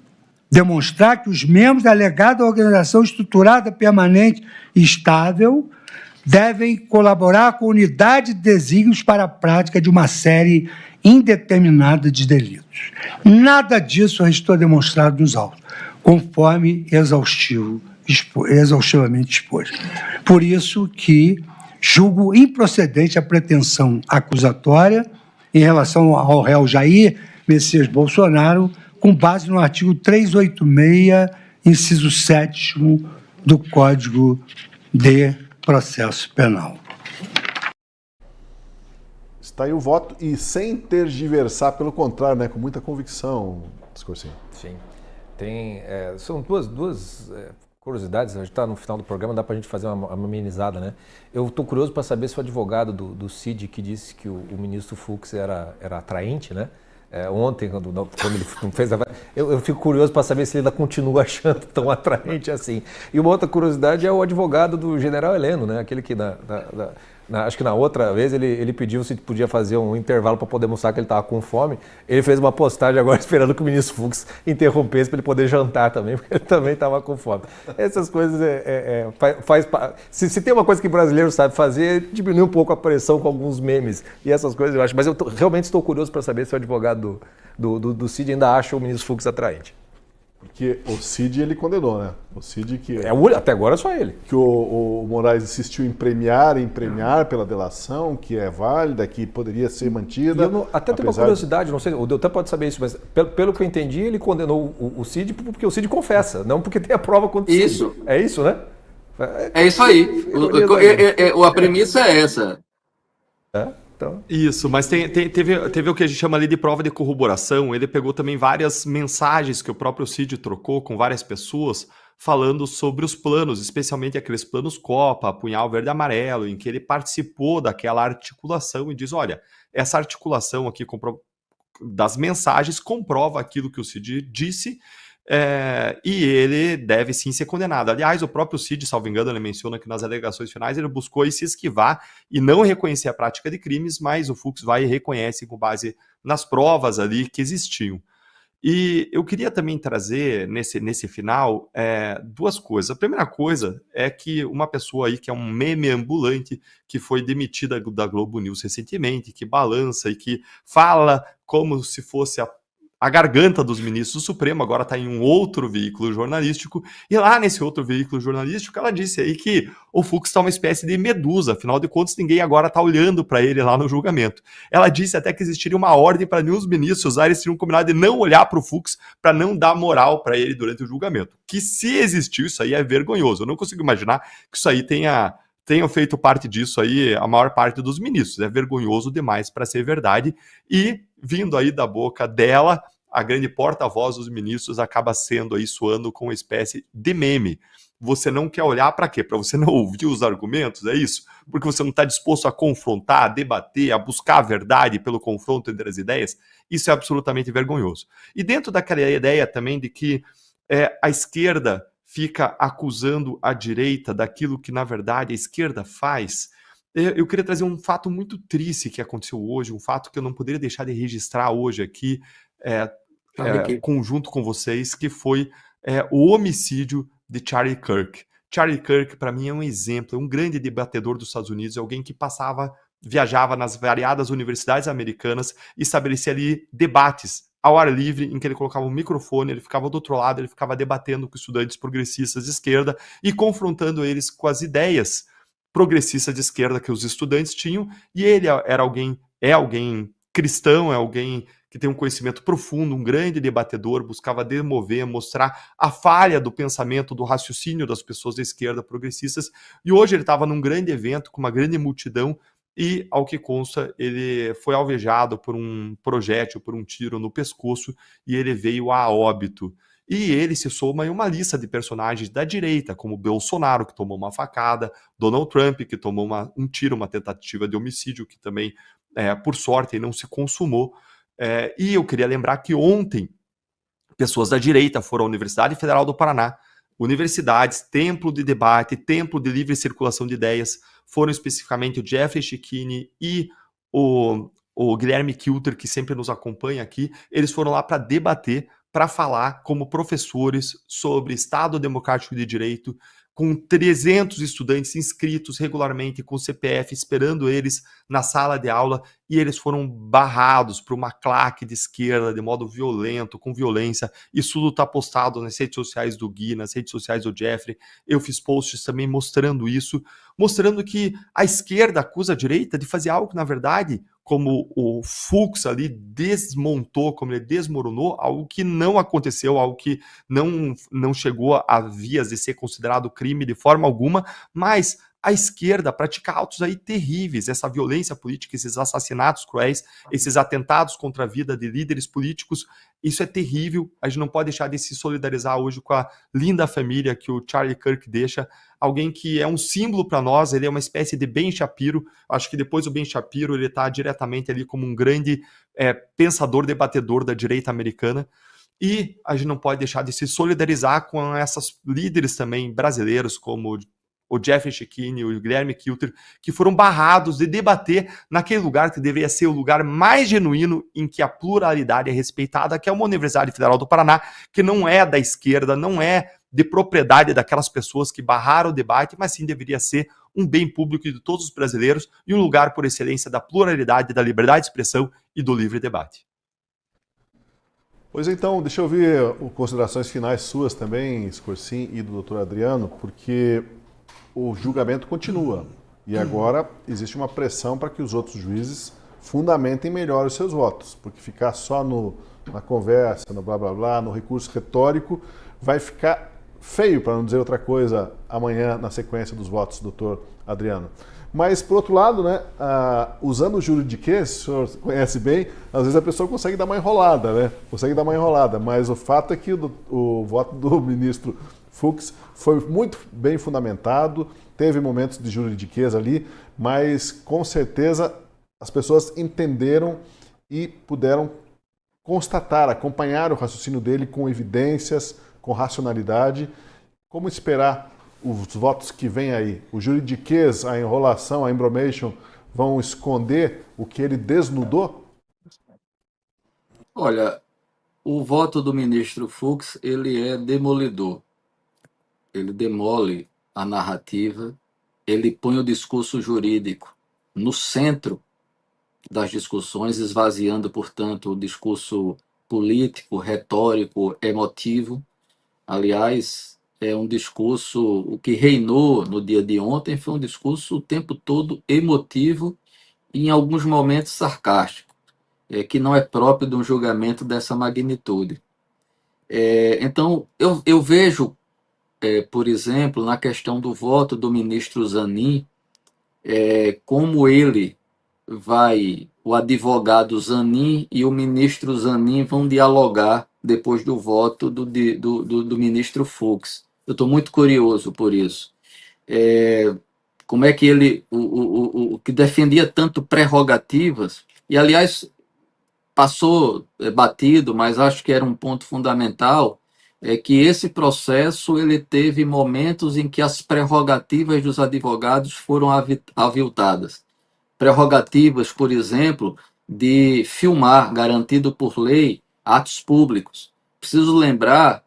demonstrar que os membros da alegada organização estruturada, permanente e estável devem colaborar com unidade de desígnios para a prática de uma série indeterminada de delitos. Nada disso restou demonstrado nos autos, conforme exaustivamente exposto. Por isso que julgo improcedente a pretensão acusatória em relação ao réu Jair Messias Bolsonaro, com base no artigo 386, inciso 7º do Código de Processo Penal. Está aí o voto e sem tergiversar, pelo contrário, né, com muita convicção, Scorsin. Sim. São duas curiosidades, a gente está no final do programa, dá para a gente fazer uma amenizada, né? Eu estou curioso para saber se o advogado do Cid, que disse que o ministro Fux era atraente, né? Ontem, quando ele fez eu fico curioso para saber se ele ainda continua achando tão atraente assim. E uma outra curiosidade é o advogado do general Heleno, né? Aquele que acho que na outra vez ele pediu se podia fazer um intervalo para poder mostrar que ele estava com fome. Ele fez uma postagem agora esperando que o ministro Fux interrompesse para ele poder jantar também, porque ele também estava com fome. Essas coisas se tem uma coisa que o brasileiro sabe fazer, é diminuir um pouco a pressão com alguns memes e essas coisas eu acho. Mas eu realmente estou curioso para saber se o advogado do Cid ainda acha o ministro Fux atraente. Porque o Cid ele condenou, né? O Cid que... até agora é só ele. Que o Moraes insistiu em premiar pela delação, que é válida, que poderia ser mantida. Até tem uma curiosidade, não sei, o Deltan pode saber isso, mas pelo que eu entendi, ele condenou o Cid porque o Cid confessa, não porque tem a prova contra o Cid. Isso. É isso, né? É isso aí. A premissa é essa. Então... Isso, mas teve o que a gente chama ali de prova de corroboração. Ele pegou também várias mensagens que o próprio Cid trocou com várias pessoas falando sobre os planos, especialmente aqueles planos Copa, Punhal Verde e Amarelo, em que ele participou daquela articulação e diz, olha, essa articulação aqui das mensagens comprova aquilo que o Cid disse, e ele deve sim ser condenado. Aliás, o próprio Cid, salvo engano, ele menciona que nas alegações finais ele buscou se esquivar e não reconhecer a prática de crimes, mas o Fux vai e reconhece com base nas provas ali que existiam. E eu queria também trazer nesse final duas coisas. A primeira coisa é que uma pessoa aí que é um meme ambulante, que foi demitida da Globo News recentemente, que balança e que fala como se fosse a garganta dos ministros do Supremo, agora está em um outro veículo jornalístico, e lá nesse outro veículo jornalístico ela disse aí que o Fux está uma espécie de medusa, afinal de contas ninguém agora está olhando para ele lá no julgamento. Ela disse até que existiria uma ordem para nenhum dos ministros usarem esse combinado de não olhar para o Fux para não dar moral para ele durante o julgamento. Que se existiu isso aí é vergonhoso, eu não consigo imaginar que isso aí tenham feito parte disso aí a maior parte dos ministros. É vergonhoso demais para ser verdade. E, vindo aí da boca dela, a grande porta-voz dos ministros acaba sendo aí soando com uma espécie de meme. Você não quer olhar para quê? Para você não ouvir os argumentos, é isso? Porque você não está disposto a confrontar, a debater, a buscar a verdade pelo confronto entre as ideias? Isso é absolutamente vergonhoso. E dentro daquela ideia também de que a esquerda fica acusando a direita daquilo que, na verdade, a esquerda faz, eu queria trazer um fato muito triste que aconteceu hoje, um fato que eu não poderia deixar de registrar hoje aqui, conjunto com vocês, que foi o homicídio de Charlie Kirk. Charlie Kirk, para mim, é um exemplo, é um grande debatedor dos Estados Unidos, é alguém que viajava nas variadas universidades americanas e estabelecia ali debates ao ar livre, em que ele colocava um microfone, ele ficava do outro lado, ele ficava debatendo com estudantes progressistas de esquerda e confrontando eles com as ideias progressistas de esquerda que os estudantes tinham, e ele é alguém cristão, é alguém que tem um conhecimento profundo, um grande debatedor, buscava demover, mostrar a falha do pensamento, do raciocínio das pessoas da esquerda progressistas, e hoje ele estava num grande evento, com uma grande multidão, e, ao que consta, ele foi alvejado por um projétil, por um tiro no pescoço, e ele veio a óbito. E ele se soma em uma lista de personagens da direita, como Bolsonaro, que tomou uma facada, Donald Trump, que tomou um tiro, uma tentativa de homicídio, que também, por sorte, não se consumou. E eu queria lembrar que ontem, pessoas da direita foram à Universidade Federal do Paraná, universidades, templo de debate, templo de livre circulação de ideias, foram especificamente o Jeffrey Schichini e o Guilherme Kilter, que sempre nos acompanha aqui. Eles foram lá para debater, para falar como professores sobre Estado Democrático de Direito, com 300 estudantes inscritos regularmente com CPF, esperando eles na sala de aula, e eles foram barrados por uma claque de esquerda de modo violento, com violência. Isso tudo está postado nas redes sociais do Gui, nas redes sociais do Jeffrey. Eu fiz posts também mostrando isso, mostrando que a esquerda acusa a direita de fazer algo que, na verdade, como o Fux ali desmontou, como ele desmoronou, algo que não aconteceu, algo que não chegou a vias de ser considerado crime de forma alguma, mas a esquerda pratica atos aí terríveis, essa violência política, esses assassinatos cruéis, esses atentados contra a vida de líderes políticos, isso é terrível. A gente não pode deixar de se solidarizar hoje com a linda família que o Charlie Kirk deixa, alguém que é um símbolo para nós, ele é uma espécie de Ben Shapiro. Acho que depois o Ben Shapiro ele está diretamente ali como um grande pensador, debatedor da direita americana. E a gente não pode deixar de se solidarizar com essas líderes também brasileiros, como o Jeffrey Schichini, o Guilherme Kilter, que foram barrados de debater naquele lugar que deveria ser o lugar mais genuíno em que a pluralidade é respeitada, que é uma Universidade Federal do Paraná, que não é da esquerda, não é de propriedade daquelas pessoas que barraram o debate, mas sim deveria ser um bem público de todos os brasileiros e um lugar por excelência da pluralidade, da liberdade de expressão e do livre debate. Pois então, deixa eu ouvir considerações finais suas também, Scorsin, e do Dr. Adriano, porque o julgamento continua e agora existe uma pressão para que os outros juízes fundamentem melhor os seus votos, porque ficar só na conversa, no blá blá blá, no recurso retórico, vai ficar feio, para não dizer outra coisa, amanhã na sequência dos votos, doutor Adriano. Mas, por outro lado, né, usando o juridiquês, o senhor conhece bem, às vezes a pessoa consegue dar uma enrolada, né? Consegue dar uma enrolada, mas o fato é que o voto do ministro Fux foi muito bem fundamentado, teve momentos de juridiquês ali, mas com certeza as pessoas entenderam e puderam constatar, acompanhar o raciocínio dele com evidências, com racionalidade. Como esperar os votos que vêm aí? O juridiquês, a enrolação, a embromation vão esconder o que ele desnudou? Olha, o voto do ministro Fux, ele é demolidor. Ele demole a narrativa, ele põe o discurso jurídico no centro das discussões, esvaziando, portanto, o discurso político, retórico, emotivo. Aliás, é um discurso, o que reinou no dia de ontem foi um discurso o tempo todo emotivo e em alguns momentos sarcástico, que não é próprio de um julgamento dessa magnitude. Então, eu vejo, por exemplo, na questão do voto do ministro Zanin, como o advogado Zanin e o ministro Zanin vão dialogar depois do voto do ministro Fux. Eu estou muito curioso por isso. Como é que ele, o que defendia tanto prerrogativas, e aliás passou batido, mas acho que era um ponto fundamental, é que esse processo ele teve momentos em que as prerrogativas dos advogados foram aviltadas. Prerrogativas, por exemplo, de filmar, garantido por lei, atos públicos. Preciso lembrar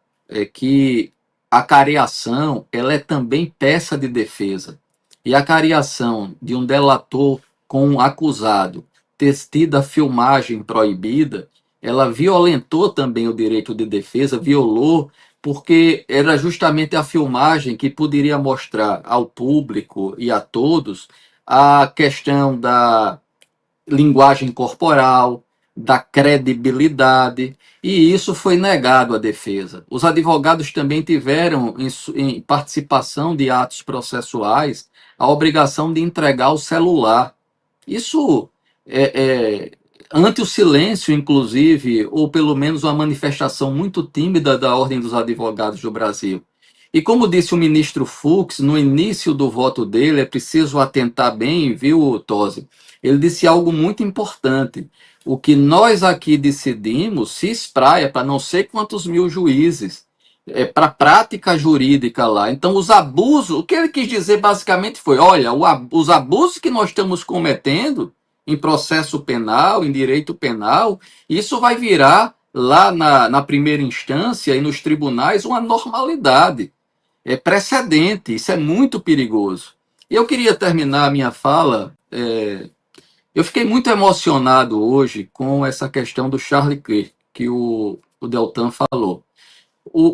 que a cariação ela é também peça de defesa. E a cariação de um delator com um acusado ter tido a filmagem proibida, ela violentou também o direito de defesa, violou, porque era justamente a filmagem que poderia mostrar ao público e a todos a questão da linguagem corporal, da credibilidade, e isso foi negado à defesa. Os advogados também tiveram, em participação de atos processuais, a obrigação de entregar o celular. Isso ante o silêncio, inclusive, ou pelo menos uma manifestação muito tímida da Ordem dos Advogados do Brasil. E como disse o ministro Fux, no início do voto dele, é preciso atentar bem, viu, Tosi? Ele disse algo muito importante. O que nós aqui decidimos se espraia para não sei quantos mil juízes, para a prática jurídica lá. Então, os abusos, o que ele quis dizer basicamente foi: olha, os abusos que nós estamos cometendo em processo penal, em direito penal, isso vai virar lá na primeira instância e nos tribunais uma normalidade. É precedente, isso é muito perigoso. E eu queria terminar a minha fala. Eu fiquei muito emocionado hoje com essa questão do Charlie Kirk, que o Deltan falou.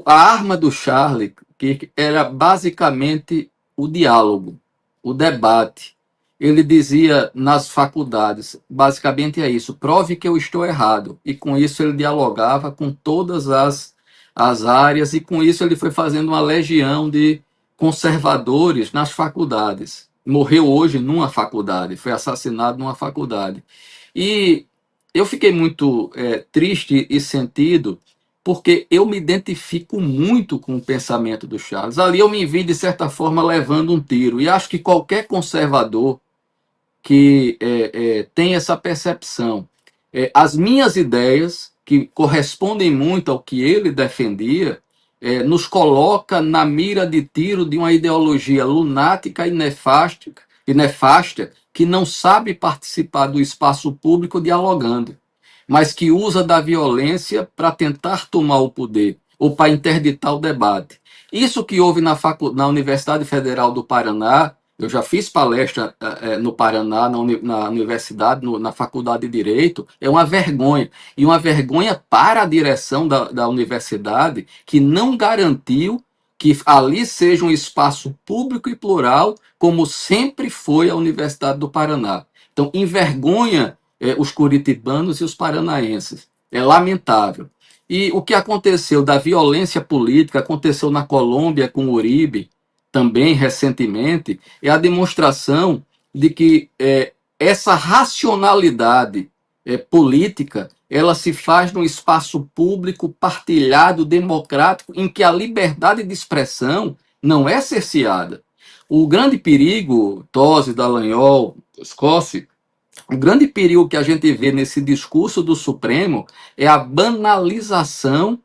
A arma do Charlie Kirk era basicamente o diálogo, o debate. Ele dizia nas faculdades, basicamente é isso: prove que eu estou errado. E com isso ele dialogava com todas as áreas, e com isso ele foi fazendo uma legião de conservadores nas faculdades. Morreu hoje numa faculdade, foi assassinado numa faculdade. E eu fiquei muito triste e sentido, porque eu me identifico muito com o pensamento do Charles. Ali eu me vi, de certa forma, levando um tiro. E acho que qualquer conservador que tem essa percepção, as minhas ideias, que correspondem muito ao que ele defendia, nos coloca na mira de tiro de uma ideologia lunática e nefasta, que não sabe participar do espaço público dialogando, mas que usa da violência para tentar tomar o poder ou para interditar o debate. Isso que houve na Universidade Federal do Paraná. Eu já fiz palestra no Paraná, na universidade, na Faculdade de Direito. É uma vergonha. E uma vergonha para a direção da universidade, que não garantiu que ali seja um espaço público e plural, como sempre foi a Universidade do Paraná. Então, envergonha os curitibanos e os paranaenses. É lamentável. E o que aconteceu da violência política, aconteceu na Colômbia com o Uribe, também recentemente, é a demonstração de que essa racionalidade política, ela se faz num espaço público, partilhado, democrático, em que a liberdade de expressão não é cerceada. O grande perigo, Tosi, Dallagnol, Scossi, o grande perigo que a gente vê nesse discurso do Supremo é a banalização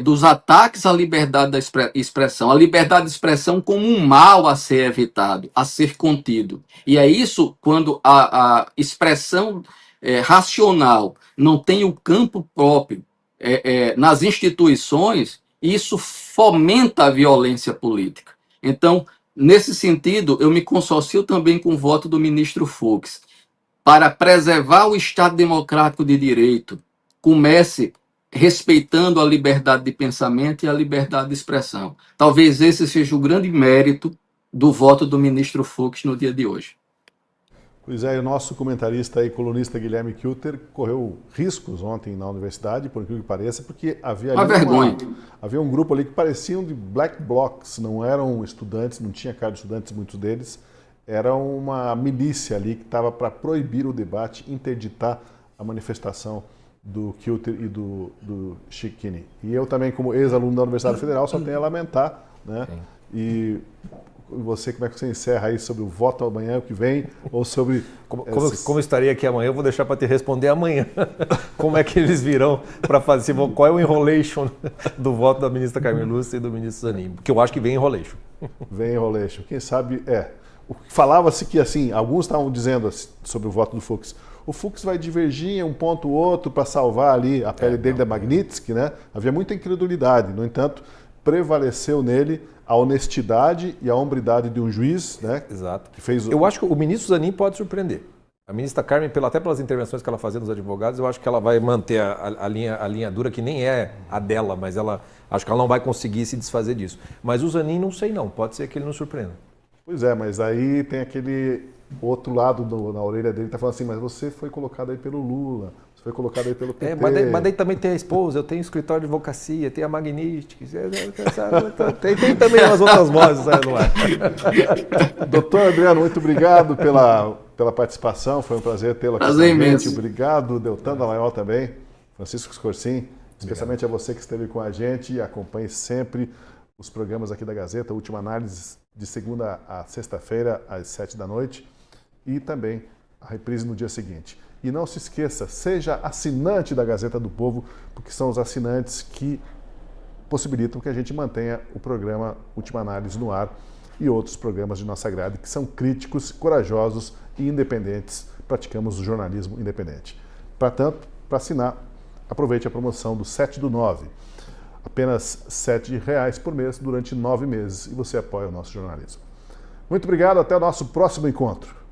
dos ataques à liberdade da expressão, a liberdade de expressão como um mal a ser evitado, a ser contido. E é isso quando a expressão racional não tem o campo próprio nas instituições, isso fomenta a violência política. Então, nesse sentido, eu me consorcio também com o voto do ministro Fux, para preservar o Estado democrático de direito, comece respeitando a liberdade de pensamento e a liberdade de expressão. Talvez esse seja o grande mérito do voto do ministro Fux no dia de hoje. Pois é, e o nosso comentarista e colunista Guilherme Kilter correu riscos ontem na universidade, por incrível que pareça, porque havia Uma vergonha. havia um grupo ali que pareciam de black blocs, não eram estudantes, não tinha cara de estudantes, muitos deles, era uma milícia ali que estava para proibir o debate, interditar a manifestação do Kilter e do Chikini. E eu também, como ex-aluno da Universidade Federal, só tenho a lamentar, né? Sim. E você, como é que você encerra aí sobre o voto amanhã que vem, ou sobre... Como estaria aqui amanhã, eu vou deixar para te responder amanhã. Como é que eles virão para fazer, qual é o enrolation do voto da ministra Carmen Lúcia e do ministro Zanin? Porque eu acho que vem enrolation. Vem enrolation. Quem sabe, falava-se que, assim, alguns estavam dizendo sobre o voto do Fux, o Fux vai divergir em um ponto ou outro para salvar ali a pele dele da Magnitsky, né? Havia muita incredulidade, no entanto, prevaleceu nele a honestidade e a hombridade de um juiz, né? Exato. Que fez Eu acho que o ministro Zanin pode surpreender. A ministra Carmen, até pelas intervenções que ela fazia nos advogados, eu acho que ela vai manter a linha dura, que nem é a dela, mas acho que ela não vai conseguir se desfazer disso. Mas o Zanin, não sei não, pode ser que ele nos surpreenda. Pois é, mas aí tem aquele outro lado na orelha dele que está falando assim, mas você foi colocado aí pelo Lula, você foi colocado aí pelo PT. Mas daí também tem a esposa, eu tenho escritório de advocacia, tem a Magnitsky, tem também as outras vozes no ar. Doutor Adriano, muito obrigado pela participação, foi um prazer tê-lo aqui com a gente. Obrigado, Deltan Dallagnol também, Francisco Scorsin, especialmente a você que esteve com a gente e acompanhe sempre os programas aqui da Gazeta, Última Análise, de segunda a sexta-feira, às 7 da noite, e também a reprise no dia seguinte. E não se esqueça, seja assinante da Gazeta do Povo, porque são os assinantes que possibilitam que a gente mantenha o programa Última Análise no ar e outros programas de nossa grade que são críticos, corajosos e independentes. Praticamos o jornalismo independente. Portanto, para assinar, aproveite a promoção do 7 do 9. Apenas R$ 7 por mês durante 9 meses e você apoia o nosso jornalismo. Muito obrigado, até o nosso próximo encontro.